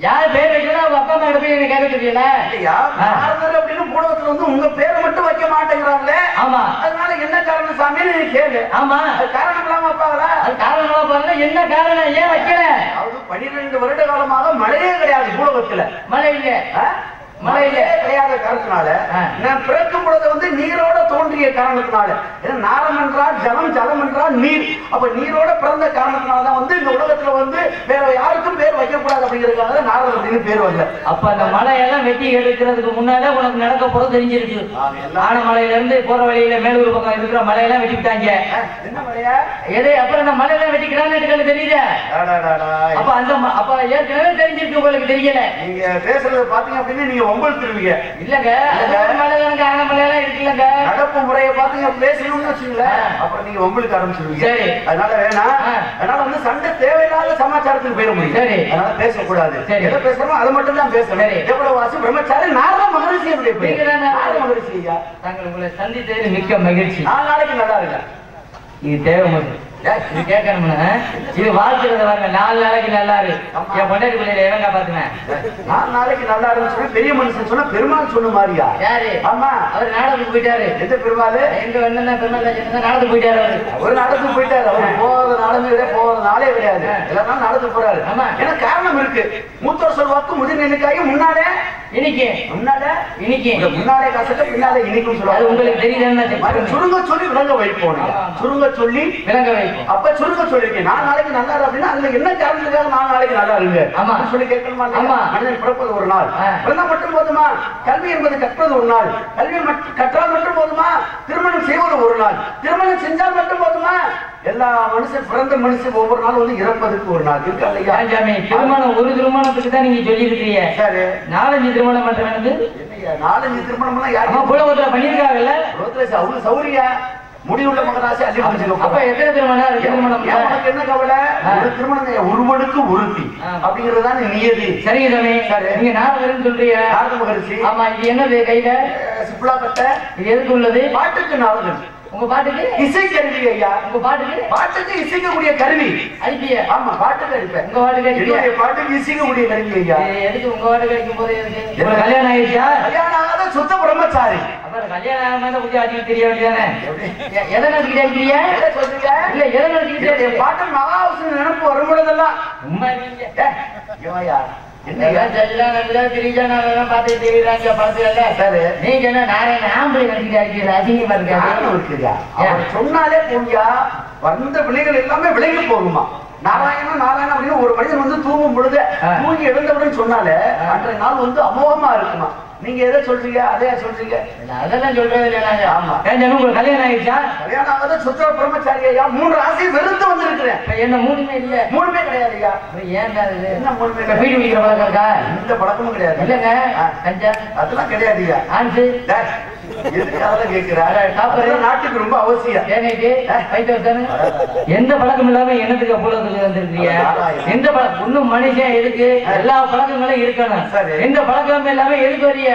யார் பேர் வைக்கல? அவங்க அப்பா அம்மா போய் என்ன கேட்க தெரியல. இல்லையா? நாரதர் அப்படின்னு பூலகத்துல வந்து உங்க பேரை மட்டும் வைக்க மாட்டேங்கிறாங்களே. ஆமா, அதனால என்ன காரணம் சாமி நீ கேளு. ஆமா, காரணம் இல்லாம வைப்பாங்களா? அது காரணம் இல்லாம பாருங்க. என்ன காரணம்? ஏன் வைக்கல? அது 12 வருட காலமாக மழையே கிடையாது பூலகத்துல. மழை இல்ல, மழையே கிடையாத காரணத்தினால நான் பிறக்கும் பொழுது வந்து நீரோட தோன்றிய காரணத்தினால. நாரம் என்றால் ஜலம், ஜலம் என்றால் நீர். அப்ப நீரோட பிறந்த காரணத்தினாலதான் வந்து இந்த உலகத்துல வந்து வேற யாருக்கும் பேர் வைக்கக்கூடாது அப்படிங்கிறதுக்காக நாரம் அப்படின்னு பேர் வரல. அப்ப அந்த மலையெல்லாம் வெட்டி எடுக்கிறதுக்கு முன்னால உனக்கு நடக்க போறது தெரிஞ்சிருக்கு. ஆனமலையில இருந்து போற வழியில மேலூர் பக்கம் இருக்கிற மலையெல்லாம் வெட்டிவிட்டாங்க. என்ன மலையா? எது? அப்புறம் அந்த மலையெல்லாம் வெட்டிக்கிறான்னு தெரியுது. அப்ப அந்த அப்ப ஏற்கனவே தெரிஞ்சிருக்கு, உங்களுக்கு தெரியல. நீங்க பேசுறத பாத்தீங்க அப்படின்னு நீங்க ஒம்பல் திருவீங்க. இல்லங்க, மலையெல்லாம் ஆனமலையெல்லாம் இருக்குல்லங்க. நடப்பு முறையை பாத்தீங்க பேசணும்னு வச்சுங்களேன், அப்புறம் நீங்க ஒம்பலுக்கு ஆரம்பிச்சிருவீங்க. சரி, அதனால வேணாம். அதனால வந்து சண்டை தேவையில்லாத சமாச்சாரத்துக்கு போயிட முடியும். சரி, அதனால பேசக்கூடாது. எதை பேசணும் அதை மட்டும் தான் பேசணும். எவ்வளவு வாசி பிரம்மச்சாரி நாரத மகரிஷியுடைய பேர். நாரத மகரிஷி ஐயா, தாங்கள் உங்களை சந்தித்ததில் மிக்க மகிழ்ச்சி. 4 நாளைக்கு நல்லா இருக்கா? இது தேவை. இது கேட்கணும்னா இது வாழ்த்துறத பாருங்க. 4 நாளைக்கு நல்லா இருக்கு. என் பொண்டாட்டி பிள்ளையில எவங்க பாத்துவேன். 4 நாளைக்கு நல்லா இருக்குன்னு சொன்னா பெரிய மனுஷன் சொன்னா பெருமாள் சொன்ன மாதிரியா? யாரு? ஆமா, அவர் நாடகத்துக்கு போயிட்டாரு. எந்த பெருமாள்? எங்க வேணும் பெருமாள் நாடகத்துக்கு போயிட்டாரு. அவர் நாடகத்துக்கு போயிட்டாரு. அவர் போகாத நாளுமே கிடையாது, போகாத நாளே கிடையாது. எல்லாரும் நடந்து போறாரு. ஆமா, ஏன்னா காரணம் இருக்கு. மூத்தோர் சொல்வாக்கு முதிர்நிலைக்காக முன்னாலே இன்னைக்கு, முன்னாலே இன்னைக்கு, முன்னாலே காசு பின்னாலே இன்னைக்கும் சொல்லுவாங்க. உங்களுக்கு தெரியுது. சுருங்க சொல்லி விளங்க வைப்போம். சுருங்க சொல்லி விளங்க வைப்போம். அப்ப சுருங்க சொல்லிருக்கேன் 4 நாளைக்கு நல்லா இருக்கு அப்படின்னா அதுல என்ன காரணத்துக்காக 4 நாளைக்கு நல்லா இருக்கு? ஆமா சொல்லி கேட்கணுமா? மனிதன் பிறப்பது ஒரு நாள், பிறந்தா மட்டும் போதுமா? கல்வி என்பது கற்பது ஒரு நாள், கல்வி கற்றால் மட்டும் போதுமா? திருமணம் செய்வது ஒரு நாள், திருமணம் செஞ்சால் மட்டும் போதுமா? எல்லா மனுஷன் பிறந்த மனுஷன் ஒவ்வொரு நாள் வந்து இறப்பதுக்கு ஒரு நாள் இருக்கு இல்லையா? திருமணம் ஒரு திருமணத்துக்கு தான் நீங்க சொல்லி இருக்கீங்க. சரி, 4-5 திருமணம் பண்றது என்னையா? 4-5 திருமணம் யாரும் பண்ணிருக்காங்கல்ல? அவ்வளவு சௌரியா முடிவுள்ள மகராசி அள்ளி முடிச்சிருக்கோம். அப்ப எத்தனை திருமணம்? திருமணம் உனக்கு என்ன கவலை? ஒரு திருமணம் ஒருவனுக்கு ஒருத்தி அப்படிங்கறதுதான் நியதி. சரிங்க சாமி. நீங்க நாரதர்னு சொல்றீங்க. நாரத மகரிஷி. ஆமா, இது என்னது கையில? சிப்லா கட்டை. இது எதுக்கு உள்ளது? பாட்டுக்கு நாரதன். உங்க பாட்டுக்கு இசை கருவி ஐயா. உங்க பாட்டுக்கு இசைக்கக்கூடிய கருவி அடிப்பிய? ஆமா, பாட்டுக்கு அடிப்பேன். உங்க பாட்டுக்கு பாட்டுக்கு இசைக்கக்கூடிய கருவி ஐயா. எதுக்கு உங்க பாட்டுக்கு அடிக்கும் போது? எதுக்கு? கல்யாணம் ஆயிடுச்சா? கல்யாணம் ஆகாத சுத்த பிரம்மச்சாரி. அப்புறம் கல்யாணம் ஆகாம புத்தி அடிக்க தெரிய வேண்டியதானே? எதை நடத்திக்கிட்டே இருக்கிறீங்க? இல்ல எதை நடத்திக்கிட்டே? பாட்டு மகாவிஷ்ணு நினைப்பு வரும்பொழுதெல்லாம் உண்மை நீங்க நீங்க என்ன நாராயண ஆம்பளை நடிக்கிறாரு? அதிகமா இருக்காரு. சொன்னாலே போங்க, வந்த விலைகள் எல்லாமே விலைக்கு போகுமா? நாராயணன் நாராயணன் அப்படின்னு ஒரு மனிதன் வந்து தூங்கும் பொழுது தூங்கி எழுந்தவுடன் சொன்னாலே அன்றைய நாள் வந்து அமோகமா இருக்குமா. நீங்க எதை சொல்றீங்க அதையா சொல்றீங்க? அதெல்லாம் சொல்றது இல்லைனாங்க. ஆமா. உங்களுக்கு கல்யாணம் ஆயிடுச்சா? கல்யாணம் ஆகாத சுற்ற பிரம்மச்சாரி ஐயா. 3 ராசி வெறுத்து வந்திருக்கிறேன். என்ன 3மே இல்ல? 3மே கிடையாது ஐயா. ஏன்டா இது? என்ன 3மே? வீடு வைக்கிற பழக்கம் இருக்கா? இந்த பழக்கமும் கிடையாது. இல்லங்க. கஞ்சா அதெல்லாம் கிடையாது ஐயா. ஆன்சு எதுக்கு அதெல்லாம் கேட்கிற? நாட்டுக்கு ரொம்ப அவசியம். எந்த பழக்கம் இல்லாம என்னத்துக்கு பூலகத்துக்கு வந்திருக்கீங்க? எந்த பழக்கம்? இன்னும் மனுஷன் எதுக்கு? எல்லா பழக்கங்களும் இருக்கணும். எந்த பழக்கமே இல்லாம எதுக்கு வரிய?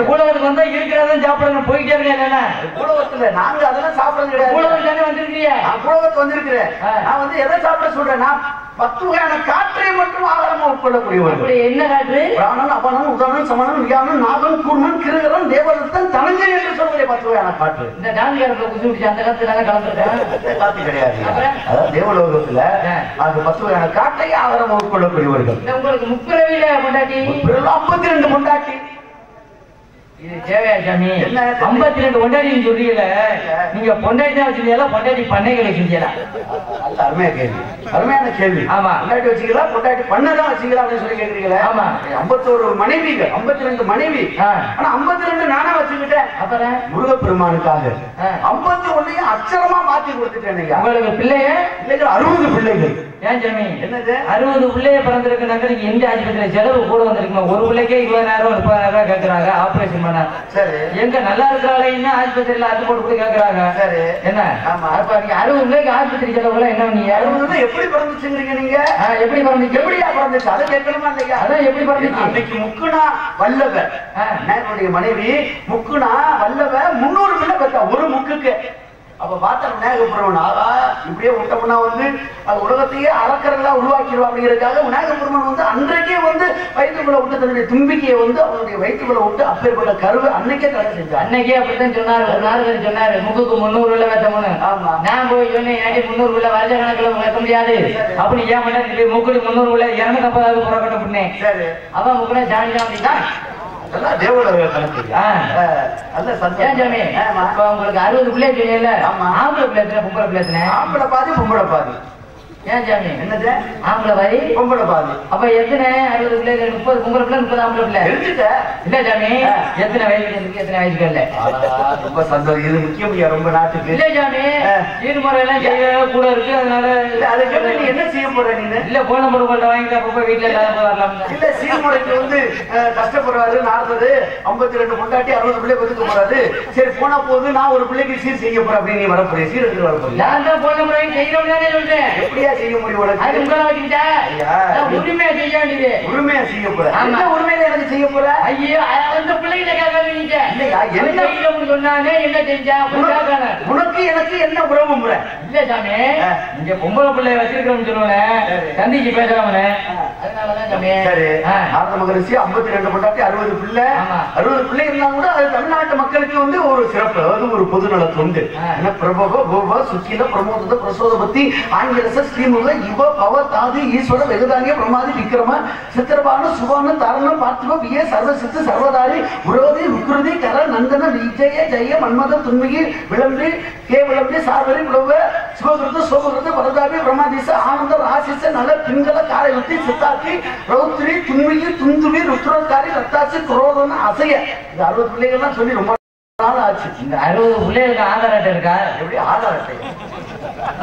பூலகத்துக்கு வந்தா இருக்கிறதான் சாப்பிடணும். போயிட்டே இருக்க இல்லைன்னா பூலகத்துல நாங்க அதெல்லாம் சாப்பிடறது கிடையாது. பூலகத்துக்கு தானே வந்திருக்கீங்க? பூலகத்துக்கு வந்திருக்கிறேன். நான் வந்து எதை சாப்பிட சொல்றேன்? நான் 10 வகையான காற்றை மட்டும் ஆகாரமா உட்கொள்ளக்கூடியவர்கள். என்ன காற்று? பிராணன் அபனன் உதாரணன் சமணன் வியானன் நாகன் கூர்மன் கிருகரன் தேவதத்தன் தனஞ்சை என்று சொல்லக்கூடிய 10 வகையான காற்று. இந்த நான்காரத்தை குச்சி பிடிச்சி அந்த காத்துல கலந்துருக்கேன். காத்து கிடையாது. அதாவது தேவலோகத்துல அது 10 வகையான காற்றை ஆகாரமா உட்கொள்ளக்கூடியவர்கள். உங்களுக்கு முப்பிரவியில பொண்டாட்டி 52 பொண்டாட்டி. இது தேவையா சாமி? 52 பொண்டாட்டின்னு சொல்றீங்களே, நீங்க பொண்டாட்டி தான் வச்சிருக்கீங்களா பொண்டாட்டி பண்ணைகளை வச்சிருக்கீங்களா? அருமையா கேள்வி, அருமையான கேள்வி. ஆமா, பொண்டாட்டி வச்சுக்கலாம் பொண்டாட்டி பண்ணதான் வச்சுக்கலாம் அப்படின்னு சொல்லி கேக்குறீங்களா? ஆமா. 51 மனைவிகள், 52 மனைவி. ஆனா 52 நானா வச்சுக்கிட்டேன். அப்புறம் முருகப்பெருமானுக்காக 51 அச்சரமா மாத்தி கொடுத்துட்டேன். உங்களுக்கு பிள்ளைய பிள்ளைகள் 60 பிள்ளைகள். ஏன் சாமி? என்னது 60 பிள்ளைய பிறந்திருக்குனாக்க நீங்க எந்த ஆஸ்பத்திரியில செலவு கூட வந்திருக்குமா? ஒரு பிள்ளைக்கே 20,000 30,000 கேட்கறாங்க ஆபரேஷன் பண்ண. சரி, எங்க நல்லா இருக்கிறாங்க ஆஸ்பத்திரியில அது போட்டு கேட்கறாங்க. சரி, என்ன? ஆமா. அப்ப நீங்க 60 பிள்ளைக்கு ஆஸ்பத்திரி செலவுல என்ன பண்ணீங்க? 60 எப்படி பிறந்துச்சுங்கிறீங்க நீங்க? எப்படி பிறந்துச்சு? எப்படியா பிறந்துச்சு அதை கேட்கணுமா இல்லையா? அதான் எப்படி பிறந்துச்சு? அன்னைக்கு முக்குனா வல்லவ என்னுடைய மனைவி முக்குனா வல்லவ 300 பிள்ளை பெற்றா ஒரு முக்குக்கு. அப்ப பார்த்தா விநாயகபுரம் ஆகா இப்படியே விட்டோம்னா வந்து அது உலகத்தையே அறக்கிறதா உருவாக்கிடுவா அப்படிங்கிறதுக்காக விநாயகபுரம் வந்து அன்றைக்கே வந்து வயிற்றுக்குள்ள விட்டு தன்னுடைய தும்பிக்கையை வந்து அவனுடைய வயிற்றுக்குள்ள விட்டு அப்பேற்பட்ட கருவை அன்னைக்கே தடை செஞ்சு. அன்னைக்கே அப்படித்தான் சொன்னாரு. ஒரு நாள் சொன்னாரு முக்குக்கு 300 உள்ள வைத்தமுன்னு. ஆமா, நான் போய் சொன்னேன் ஏன் 300 உள்ள வருஷ கணக்கில் வைக்க முடியாது அப்படி ஏன் பண்ண முக்குடி 300 உள்ள 250 புறக்கட்ட பண்ணேன். சரி, அவன் முக்குனா ஜானி அப்படின்னா தேவலோக கணக்கு. உங்களுக்கு 60 பிள்ளை சொன்னீங்கல்ல, ஆம்பளை பிள்ளை எத்தனை பொம்பளை பிள்ளை எத்தனை? ஆம்பளை பாதி பொம்பளை பாதி. ஏன் சாமி? என்னது ஆம்பளை பாதி பொம்பளை பாதி? அப்ப எத்தனை 60 பிள்ளைகள்? 30 பொம்பளை பிள்ளை 30 ஆம்பளை பிள்ளை எழுதிட்ட இல்ல சாமி? எத்தனை வயசுக்கு இருக்கு எத்தனை வயசுக்கு இல்ல? ரொம்ப சந்தோஷம். இது முக்கியம் ரொம்ப நாட்டுக்கு. இல்ல சாமி, சீர்முறை எல்லாம் செய்ய கூட இருக்கு. அதனால அதுக்கு நீ என்ன செய்ய போற? நீ இல்ல போன நம்பர் கொண்ட வாங்கிட்டு அப்ப வீட்டுல இல்லாத வரலாம். இல்ல சீர்முறைக்கு வந்து கஷ்டப்படுறாரு. 40 52 பொண்டாட்டி 60 பிள்ளை பதுக்க போறாரு. சரி போனா போது நான் ஒரு பிள்ளைக்கு சீர் செய்ய போறேன் அப்படின்னு நீ வரப்போறிய சீர் எடுத்து வரப்போறிய. நான் தான் போன முறை செய்யறோம்னே சொல்றேன். எப்படியா செய்ய முடியும்? அது உங்களை வச்சுக்கிட்டா உரிமையா செய்ய வேண்டியது. உரிமையா செய்ய போற? என்ன உரிமையில எனக்கு செய்ய போற? ஐயோ அந்த பிள்ளைகிட்ட கேட்காதீங்க. இல்லையா என்ன சொன்னாங்க என்ன செஞ்சா உனக்கு எனக்கு என்ன உறவு முறை? இல்ல சாமி, இங்க பொம்பளை பிள்ளைய வச்சிருக்கிறோம்னு சொல்லுவேன் தந்திக்கு பேசுறவனே. அதனாலதான் சாமி. சரி, ஆர்த்த மகரிஷி 52 பொண்டாட்டி 60 பிள்ளை. 60 பிள்ளை இருந்தா கூட அது தமிழ்நாட்டு மக்களுக்கு வந்து ஒரு சிறப்பு, அது ஒரு பொது நல தொண்டு. பிரபவ கோப சுக்கில பிரமோத பிரசோதபத்தி ஆங்கிலச ஸ்ரீமுக இவ பவ தாது ஈஸ்வர வெகுதானிய பிரமாதி விக்ரம சித்திரபானு சுபானு தாரண பார்த்திவ விய சர்வசித்து சர்வதாரி விரோதி விக்ருதி கர நந்தன விஜய ஜெய மன்மத துன்மிகி விளம்பி கே விளம்பி சார்வரி விளவ சிவகிருத சோபகிருத வரதாபி பிரமாதிச ஆனந்த ராசிச நல பிங்கள காரையுத்தி சித்தாக்கி ரௌத்ரி துன்மிகி துந்துவி ருத்ரகாரி ரத்தாசி குரோதன அசைய. இந்த 60 பிள்ளைகள்லாம் சொல்லி ரொம்ப நாள் ஆச்சு. இந்த 60 பிள்ளைகளுக்கு ஆதார் அட்டை இருக்கா? எப்படி ஆதார் அட்டை?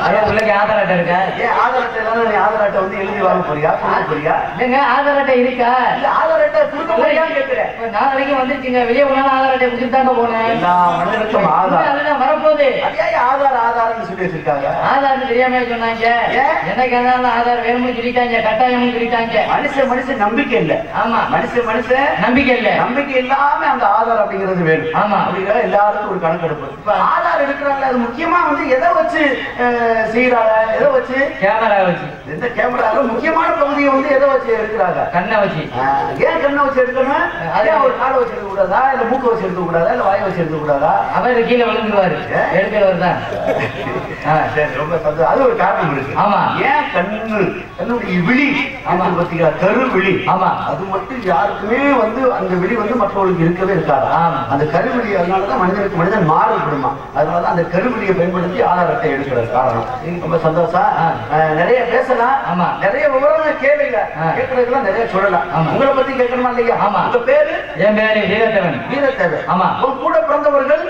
60 பிள்ளைக்கு ஆதார் அட்டை இருக்கா? ஏன் ஆதார் அட்டை இல்லாம நீ ஆதார் அட்டை வந்து எழுதி வாங்க போறியா? போறியா? இல்லங்க ஆதார் அட்டை இருக்கா? இல்ல ஆதார் அட்டை கொடுக்க போறியான்னு கேட்கிறேன். நான் வரைக்கும் வந்துச்சுங்க, வெளியே போனாலும் ஆதார் அட்டை கொடுத்துட்டு தாங்க போனேன். எல்லா மனிதனுக்கும் ஆதார் அதுதான் வரப்போகுது. அதே ஆதார் ஆதார்னு சொல்லி வச்சிருக்காங்க. ஆதார்னு தெரியாம சொன்னாங்க. எனக்கு எதாவது ஆதார் வேணும்னு சொல்லிட்டாங்க, கட்டாயம்னு சொல்லிட்டாங்க. மனுஷன் நம்பிக்கை இல்ல. ஆமா, மனுஷன் நம்பிக்கை இல்ல. நம்பிக்கை இல்லாம அந்த ஆதார் அப்படிங்கிறது வேணும். ஆமா, அப்படிங்கிற எல்லாருக்கும் ஒரு கணக்கெடுப்பு. இப்ப ஆதார் எடுக்கிறாங்க, அது முக்கியமா வந்து எதை வச்சு செய்யறாங்க? எதை வச்சு? கேமரா வச்சு. எந்த கேமரா முக்கியமான பகுதியை வந்து எதை வச்சு எடுக்கிறாங்க? கண்ணை வச்சு. ஏன் கண்ணை வச்சு எடுக்கணும்? அதே ஒரு காலை வச்சு எடுக்க கூடாதா, இல்ல மூக்க வச்சு எடுக்க கூடாதா, இல்ல வாயை வச்சு எடுக்க கூடாதா? அவர் கீழே விழுந்துருவாரு, எடுக்கிறவர் தான். சரி, ரொம்ப சந்தோஷம். அது ஒரு காரணம் இருக்கு. ஆமா. ஏன் கண்ணுடைய விழி பார்த்தீங்களா, கருவிழி. ஆமா, அது மட்டும் யாருக்குமே வந்து அந்த விழி வந்து மற்றவர்களுக்கு இருக்கவே இருக்காது. அந்த கருவிழி, அதனாலதான் மனிதன் மாறுபடுமா, அதனாலதான் அந்த கருவிழியை பயன்படுத்தி ஆதாரத்தை எடுக்கிறது காரணம். ரொம்ப சந்தோஷம். நிறைய பேசலாம். ஆமா, நிறைய விவரங்கள் கேளுங்க, கேட்கறதுக்கெல்லாம் நிறைய சொல்லலாம். உங்களை பத்தி கேட்கணுமா இல்லையா? ஆமா. உங்க பேரு? என் பேரு வீரத்தேவன். வீரத்தேவன். ஆமா. உங்க கூட பிறந்தவர்கள்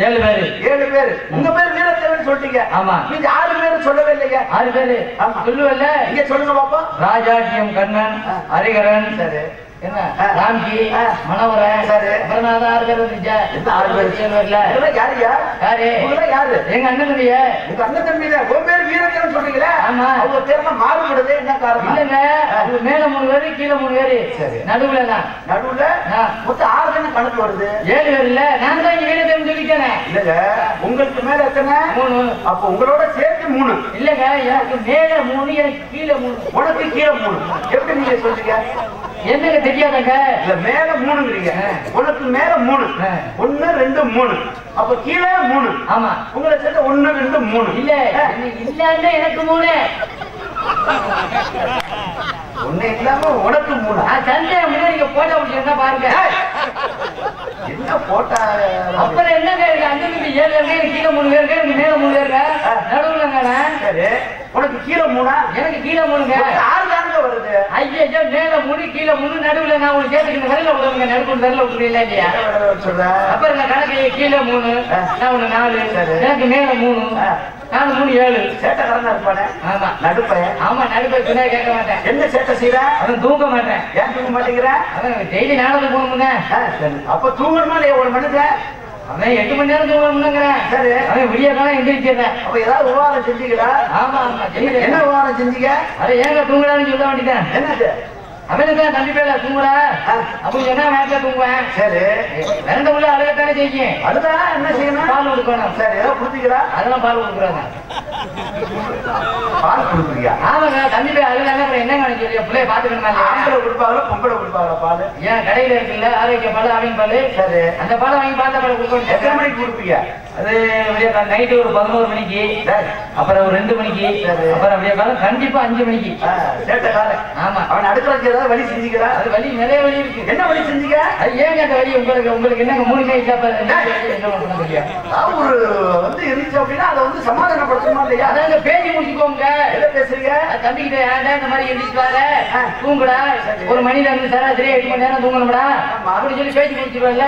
7 பேரு. 7 பேரு. உங்க பேர் வீரத்தேவன் சொல்லிட்டீங்க. ஆமா. நீங்க 6 பேரு சொல்லவே இல்லையா? 6 பேரு. ஆமா. சொல்லுவல்ல, இங்க சொல்லுங்க பாப்பா. ராஜாட்டியம் கண்ணன், ஹரிகரன், சரி, என்ன ராம்கி, மனோகரன், சரி, அப்புறம் 6 பேர் வந்துச்சா? 6 பேர். யாருயா? யாரு? எங்க அண்ணன் தம்பிய. உங்க அண்ணன் தம்பி தான். உங்க பேர் வீரத்தேவன் சொன்னீங்களே. ஆமா. அவங்க பேர்லாம் மாறுபடுது, என்ன காரணம்? இல்லங்க, அவங்க மேல 3 பேரு, கீழே 3 பேரு. சரி. நடுவுல தான். நடுவுல மொத்தம் 6 தானே கணக்கு வருது. 7 பேர் இல்ல, நான் தான் இங்க வீரத்தேவன் சொல்லிட்டேனே. இல்லங்க, உங்களுக்கு மேல எத்தனை? 3. அப்ப உங்களோட சேர்த்து 3. இல்லங்க, எனக்கு மேல 3, எனக்கு கீழே 3. உனக்கு கீழே 3. எப்படி நீங்க சொல்றீங்க? என்னங்க தெரியாதங்க? இல்ல, மேல 3ங்கிறீங்க. உனக்கு மேல 3. 1 2 3. அப்ப கீழே 3. ஆமா. உங்களை சேர்த்து 1 2 3. இல்ல, இல்லன்னா எனக்கு 3. ஒண்ணு இல்லாம உனக்கு 3. சண்டை முன்னாடி நீங்க போட்டா முடிச்சுன்னா பாருங்க. என்ன போட்டா? அப்புறம் என்னங்க இருக்கு? அண்ணன் 7 பேருக்கு, எனக்கு கீழே 3 பேருக்கு, எனக்கு மேல 3 பேருக்கு, நடுவுலங்க. சரி, உனக்கு கீழே 3. எனக்கு கீழே 3ங்க. 6 தானங்க வருது. ஐயோ, மேல 3 கீழே 3 நடுவுல. நான் உங்களுக்கு சேர்த்துக்கிற விரல விடுங்க, நடுவுல விரல விட்டுறீங்களா இல்லையா? சொல்றேன். அப்புறம் இந்த கணக்கு கீழே 3, நான் ஒண்ணு 4, எனக்கு மேல 3, 4 3 7. சேட்டைக்காரனா இருப்பானே. ஆமா, நடுப்பையன். ஆமா, நடுப்பை பின்னா கேட்க மாட்டேன். என்ன சேட்டை செய்யற? அவன் தூங்க மாட்டேன். ஏன் தூங்க மாட்டேங்கிற? அவன் டெய்லி நாடகம் போகணுங்க. அப்ப தூங்கணுமா இல்லையா ஒரு மனுஷன்? அவன் 8 மணி நேரம் தூங்கணுங்கிறேன். சரி, அவன் விடிய காலம் எந்திரிச்சிடுறேன். அப்ப ஏதாவது விவகாரம் செஞ்சீங்களா? ஆமா ஆமா, செய்யல. என்ன விவகாரம் செஞ்சீங்க? அதை ஏங்க தூங்குறான்னு சொல்ல வேண்டியதான். என்னது? அவனுக்கு தம்பி பேர்ல தூங்குறா அப்படி சொன்னா வேட்ல தூங்குவேன். சரி, 2 உள்ள அழகத்தானே செய்யும். அதுதான் என்ன செய்யணும்? பால் கொடுக்கணும். சரி, ஏதோ குடுத்தீங்களா? அதெல்லாம் பால் கொடுக்குறாங்க. பால் கொடுக்குறியா? ஆமாங்க, தம்பி பேர் அழுதாங்க. அப்புறம் என்னங்க சொல்லி பிள்ளைய பாத்துக்கணுமா? ஆம்பளை கொடுப்பாங்களா பொம்பளை கொடுப்பாங்களா பால்? ஏன் கடையில இருக்குல்ல ஆரோக்கிய பால், அவங்க பால். சரி, அந்த பாலை வாங்கி பார்த்த பால் கொடுக்கணும். எத்தனை மணிக்கு கொடுப்பீங்க? அது விடிய நைட்டு ஒரு 11 மணிக்கு, அப்புறம் ஒரு 2 மணிக்கு, அப்புறம் விடிய காலம் கண்டிப்பா 5 மணிக்கு. சேட்ட காலம். ஆமா, அவன் அடுத்த வழி செஞ்சுக்கிறா. அது வழி நிறைய வழி இருக்கு. என்ன வழி செஞ்சீங்க? அது ஏங்க அந்த வழி உங்களுக்கு என்னங்க 3 மணி ஒரு வந்து இருந்துச்சு அப்படின்னா அதை வந்து சமாதானப்படுத்தணுமா இல்லையா? அதாங்க பேசி முடிச்சுக்கோங்க. எதை பேசுறீங்க? தம்பிக்கிட்ட ஏன்டா இந்த மாதிரி எழுதிட்டு வர தூங்குடா, ஒரு மணில இருந்து சராசரி 8 மணி நேரம் தூங்கணும்டா அப்படி சொல்லி பேசி முடிச்சிருவேன்ல.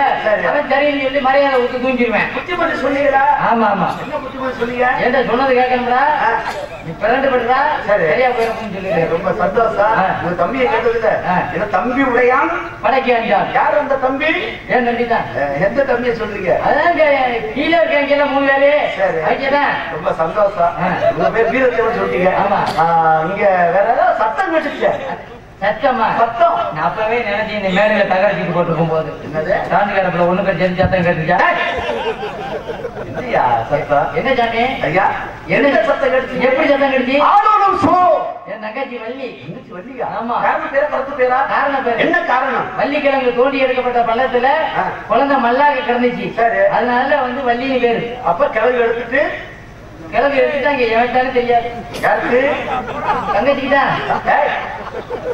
அவன் சரின்னு சொல்லி மரியாதை விட்டு தூங்கிடுவேன். புத்திமதி சொன்னீங்களா? ஆமா ஆமா. என்ன புத்திமதி சொன்னீங்க? ஏன்டா சொன்னது கேட்கணும்டா, நீ பிறண்டு படுறா சரியா போயிருக்கும்னு சொல்லி. ரொம்ப சந்தோஷம். உங்க தம்பியை கேட்டதுல என்ன தம்பி உடையான் படைக்கு அஞ்சான். யார் அந்த தம்பி? ஏன் தம்பி தான். எந்த தம்பியை சொல்றீங்க? அதான் கீழே இருக்க 3 பேரு. சரி, ரொம்ப சந்தோஷம். உங்க பேர் வீரத்தேவன் சொல்றீங்க. ஆமா. இங்க வேற ஏதாவது சத்தம் கேட்டுச்சு? சத்தமா? சத்தம் நான் அப்பவே நினைச்சு இந்த மேலையில தகரச்சிட்டு போட்டுருக்கும் போது என்னது சாந்திகாரப்புல ஒண்ணுக்கு ஜெரி சத்தம் கேட்டுச்சா? இல்லையா சத்தம்? என்ன சாமி? ஐயா, என்ன சத்தம் கேட்டுச்சு? எப்படி சத்தம் கேட்டுச்சு? ஆலோலம் சோ. என் தங்கச்சி வள்ளி. தங்கச்சி வள்ளியா? ஆமா. காரணம் பேரா கருத்து பேரா? காரணம் பேரு. என்ன காரணம்? வள்ளிக்கிழங்கு தோண்டி எடுக்கப்பட்ட பள்ளத்துல குழந்தை மல்லாக கிடந்துச்சு. சரி, அதனால வந்து வள்ளின்னு பேரு. அப்ப கிழங்கு எடுத்துட்டு கிழங்கு எடுத்துட்டாங்க. எவன்டாலும் தெரியாது. யாருக்கு? தங்கச்சிக்குதான்.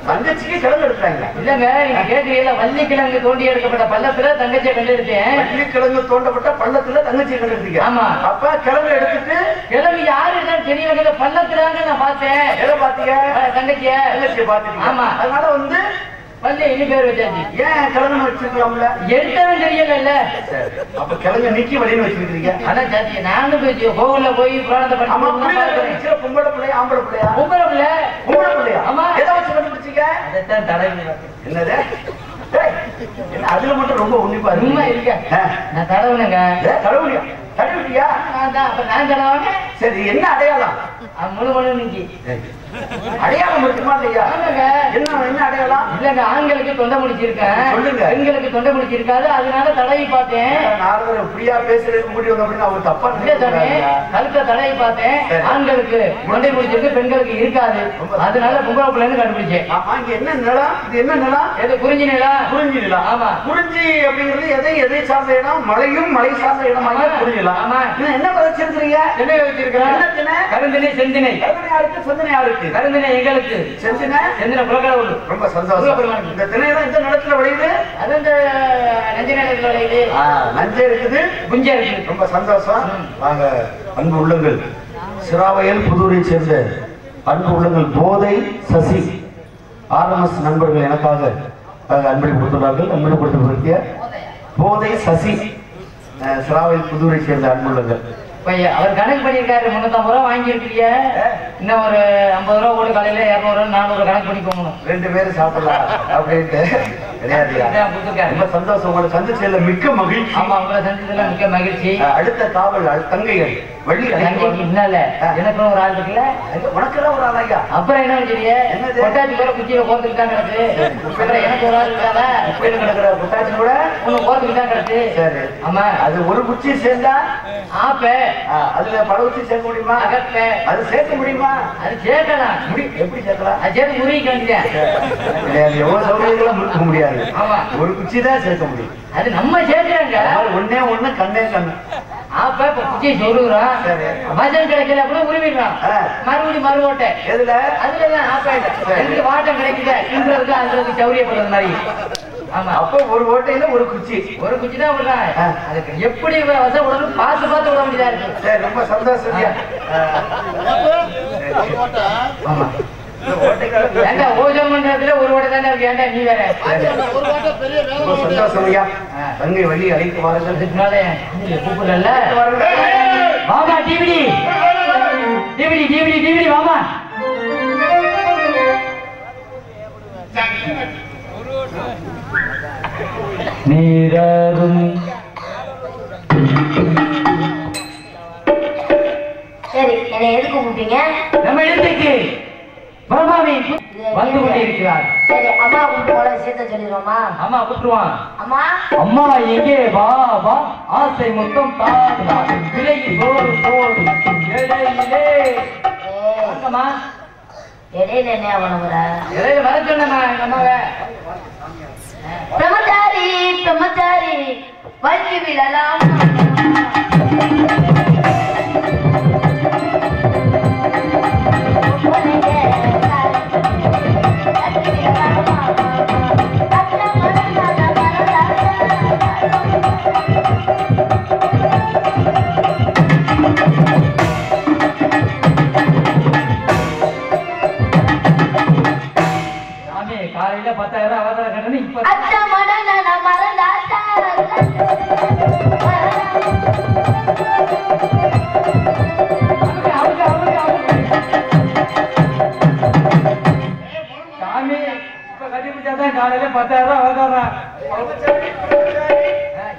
தங்கச்சிக்கு கிழங்கு எடுத்தாங்க. இல்லங்க, நீங்க கேட்கிறீங்களா? வள்ளிக்கிழங்கு தோண்டி எடுக்கப்பட்ட பள்ளத்துல தங்கச்சியை கண்டெடுத்தேன். வள்ளிக்கிழங்கு தோண்டப்பட்ட பள்ளத்துல தங்கச்சியை கண்டெடுத்தீங்க? ஆமா. அப்ப கிழங்கு எடுத்துட்டு கிழங்கு யாரு தெரியல பள்ளத்துலாங்க நான் பார்த்தேன். எதை பாத்தீங்க? தங்கச்சிய. தங்கச்சியை பாத்தீங்க. ஆமா. அதனால வந்து வள்ளி இனி பேர் வச்சாச்சு. ஏன் கிழங்கு வச்சிருக்கலாம்ல? எடுத்தவன் தெரியல. அப்ப கிழங்கு நீக்கி வழின்னு வச்சிருக்கீங்க. அதான் சாச்சி, நானும் போய் கோவில்ல போய் புராணத்தை படிச்சு பொம்பளை பிள்ளை ஆம்பளை பிள்ளையா? பொம்பளை பிள்ளை. பொம்பளை பிள்ளையா? ஆமா. எதை வச்சு கண்டுபிடிச்சீங்க? அதைத்தான் தடவை. என்னது? அதுல மட்டும் ரொம்ப உன்னிப்பா உண்மை இருக்க. நான் தடவுனங்க. தடவுனியா? தடவிட்டியா? நான் தடவாங்க. சரி, என்ன அடையாளம்? முழு முழு நீக்கி அடையாளம் இருக்குமா இல்லையா? ஆமாங்க. என்ன அடையாளம்? இல்லங்க, ஆண்களுக்கு தொண்டை முடிச்சிருக்கேன், சொல்லுங்க. பெண்களுக்கு தொண்டை முடிச்சிருக்காது, அதனால தடவி பார்த்தேன். நாரதர் இப்படியா பேசுறதுக்கு முடி வந்த அப்படின்னு அவர் தப்பா இல்ல சாமி, கழுத்தை தடவி பார்த்தேன், சரி. ஆண்களுக்கு தொண்டை முடிச்சிருக்கு, பெண்களுக்கு இருக்காது, அதனால பொம்பளை பிள்ளைன்னு கண்டுபிடிச்சேன். ஆமா, இங்க என்ன நிலம்? இது என்ன நிலம்? எது குறிஞ்சி நிலம்? குறிஞ்சி நிலம். ஆமா. குறிஞ்சி அப்படிங்கிறது எதை சார்ந்த இடம்? மலையும் மலை சார்ந்த இடமாக குறிஞ்சி நிலம். ஆமா. என்ன விதைச்சிருக்கிறீங்க? திணை வச்சிருக்கிறேன். என்ன திணை? கருந்திணை, செந்திணை. கருந்திணை யாருக்கு? செந்திணை யாருக்கு? கருந்திணை எங்களுக்கு, செந்திணை செந்தினை புலக்கடவுள். ரொம்ப சந்தோஷம். இந்த திணையெல்லாம் இந்த நிலத்துல விளையுது? அது இந்த நஞ்சை நிலத்துல விளையுது, நஞ்சை இருக்குது, குஞ்சை இருக்கு. ரொம்ப சந்தோஷம். வாங்க அன்பு உள்ளங்கள், சிராவையல் புதூரை சேர்ந்த அன்பு உள்ளங்கள் போதை சசி ஆர்எம்எஸ் நண்பர்கள் எனக்காக அன்பளி கொடுத்துள்ளார்கள். அன்பளி கொடுத்து போதை சசி சிராவையல் புதூரை சேர்ந்த அன்பு உள்ளங்கள். அவர் கணக்கு பண்ணியிருக்காரு, 350 ரூபா வாங்கியிருக்கீங்க, இன்னும் ஒரு 50 ரூபா போட்டு காலையில 200 400 கணக்கு பண்ணி போகணும். 2 பேரும் சாப்பிடலாம் அப்படின்ட்டு கிடையாது. ரொம்ப சந்தோஷம், உங்களை சந்திச்சதுல மிக்க மகிழ்ச்சி. ஆமா, உங்களை சந்திச்சதுல மிக்க மகிழ்ச்சி. அடுத்த காவல் தங்கைகள் வழி இல்ல எனக்கு ஒரு ஆள் இருக்குல்ல, உனக்கெல்லாம் ஒரு ஆள் ஐயா. அப்புறம் என்ன வச்சிருக்க? என்னது? கொட்டாச்சி கூட குச்சியில கோர்த்துக்கிட்டு தான் கிடக்கு. அப்புறம் எனக்கு ஒரு ஆள் இருக்காத, கோயில் கிடக்குற குட்டாச்சி கூட உனக்கு கோர்த்துக்கிட்டு தான் கிடக்கு. சரி. ஆமா, அது ஒரு குச்சி சேர்ந்தா ஆப்ப அதுல பல குச்சி சேர்க்க முடியுமா? அகப்ப அது சேர்க்க முடியுமா? அது சேர்க்கலாம். எப்படி சேர்க்கலாம்? அது சேர்த்து முறிக்க வேண்டியது. கிடையாது, எவ்வளவு சௌகரியங்களும் இருக்க முடியாது. ஆமா, ஒரு குச்சி தான் சேர்க்க முடியும். அது நம்ம சேர்க்கிறாங்க. ஒன்னே ஒண்ணு கண்ணே கண்ணு. ஆப்ப இப்ப குச்சியை சொருகுறோம், சரி. வஜன் கிடைக்கல கூட உருவிடுறோம், மறுபடியும் மறுவோட்டை எதுல? அதுலதான் ஆப்ப எனக்கு வாட்டம் கிடைக்குது கிண்டுறதுக்கு அதுக்கு சௌரியப்படுறது மாதிரி. ஆமா, அப்ப ஒரு ஓட்டையில ஒரு குச்சி தான் விடுறான். அதுக்கு எப்படி வசம் விடணும் பார்த்து விட வேண்டியதா இருக்கு. சரி, ரொம்ப சந்தோஷம். ஆமா, ஏண்டா ஓஜன் பண்றதுல ஒரு ஓட்டை தானே இருக்கு, ஏண்டா நீ வேற. ரொம்ப சந்தோஷம் ஐயா. தங்கை வழி அழைத்து வாருங்கள். இதுக்குனால கூப்பிடல. வாமா டிவிடி டிவிடி டிவிடி டிவிடி வாமா. நீரரும் சரி, என்னை எதுக்கு கூப்பிட்டீங்க? நம்ம இடத்துக்கு பிரம்மாவி வந்து கொண்டிருக்கிறார். சரி, அம்மா கூப்பிட்டு போல விஷயத்த சொல்லிடுவோமா? அம்மா கூப்பிடுவான். அம்மா அம்மா எங்கே வா வா, ஆசை மொத்தம் தாடுவா, விலைக்கு சோறு போடு இடையிலே. அம்மா இடையில என்ன அவனவர இடையில வர சொன்னம்மா எங்க அம்மாவை. பிரம்மச்சாரி பிரம்மச்சாரி வள்ளி விழலாம். காலையில 10,000 அவசர கட்டணம் இப்ப சாமி இப்ப கட்டி பிடிச்சாதான் காலையில 10,000 அவசரம்.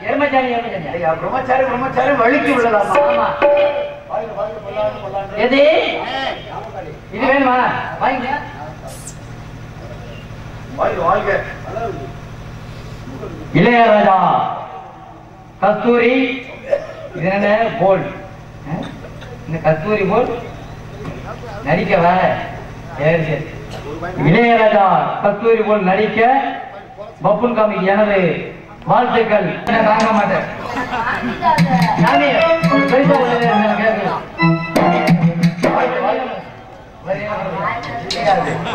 எருமச்சாணி பிரம்மச்சாரி பிரம்மச்சாரி வழிக்கு விடலாமா? ஆமா, எது இது வேணுமா? வாங்க வாழ்க. இளையராஜா கஸ்தூரி, இது என்ன போல், இந்த கஸ்தூரி போல் நடிக்க வேற. இளையராஜா கஸ்தூரி போல் நடிக்க பப்புல் காமிக்கு எனது வாழ்த்துக்கள். தாங்க மாட்டேன் சாமி,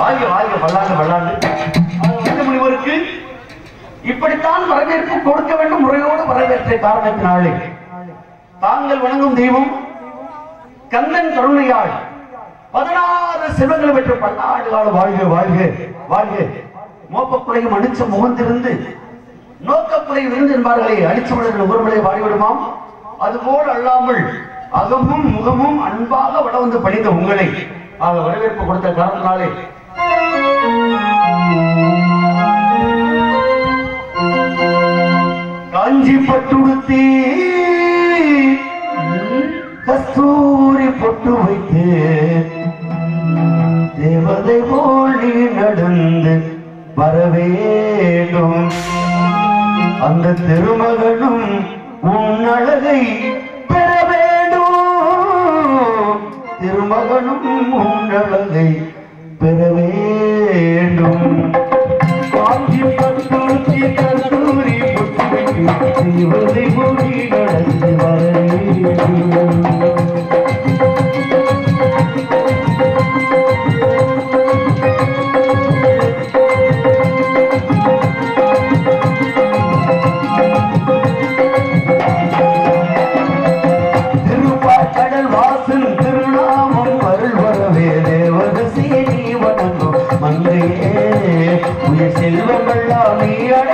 வாழ்க வாழ்க பல்லாண்டு பல்லாண்டு. முனிவருக்கு இப்படித்தான் வரவேற்பு கொடுக்க வேண்டும். முறையோடு வரவேற்ற காரணத்தினாலே தாங்கள் வணங்கும் தெய்வம் கந்தன் கருணையாள் 16 செல்வங்களை பெற்ற பல்லாண்டு கால வாழ்க வாழ்க வாழ்க. மோப்பக்குறையும் அடிச்ச முகந்திருந்து நோக்கக்குறையும் இருந்து என்பார்களே, அடிச்சு விடுகிற உறவுகளை வாடிவிடுமாம். அதுபோல் அல்லாமல் அகமும் முகமும் அன்பாக வட வந்து பணிந்த உங்களை ஆக வரவேற்பு கொடுத்த காரணத்தினாலே காஞ்சி பட்டுடுத்தி கஸ்தூரி பொட்டு வைத்து அந்த திருமகனும் உன் அழகை பெற வேண்டும். திருமகனும் உன் அழகை பெற வேண்டும். காஞ்சி பட்டுச்சி கல்லூரி புத்தி மொழி நடந்து வர வேண்டும். திருப்பாக்கடல் வாசன் திருநாமம் அருள் வரவே தேவதசி நீ வணங்கும் மங்கையே உயிர் செல்வமெல்லாம் நீ அடை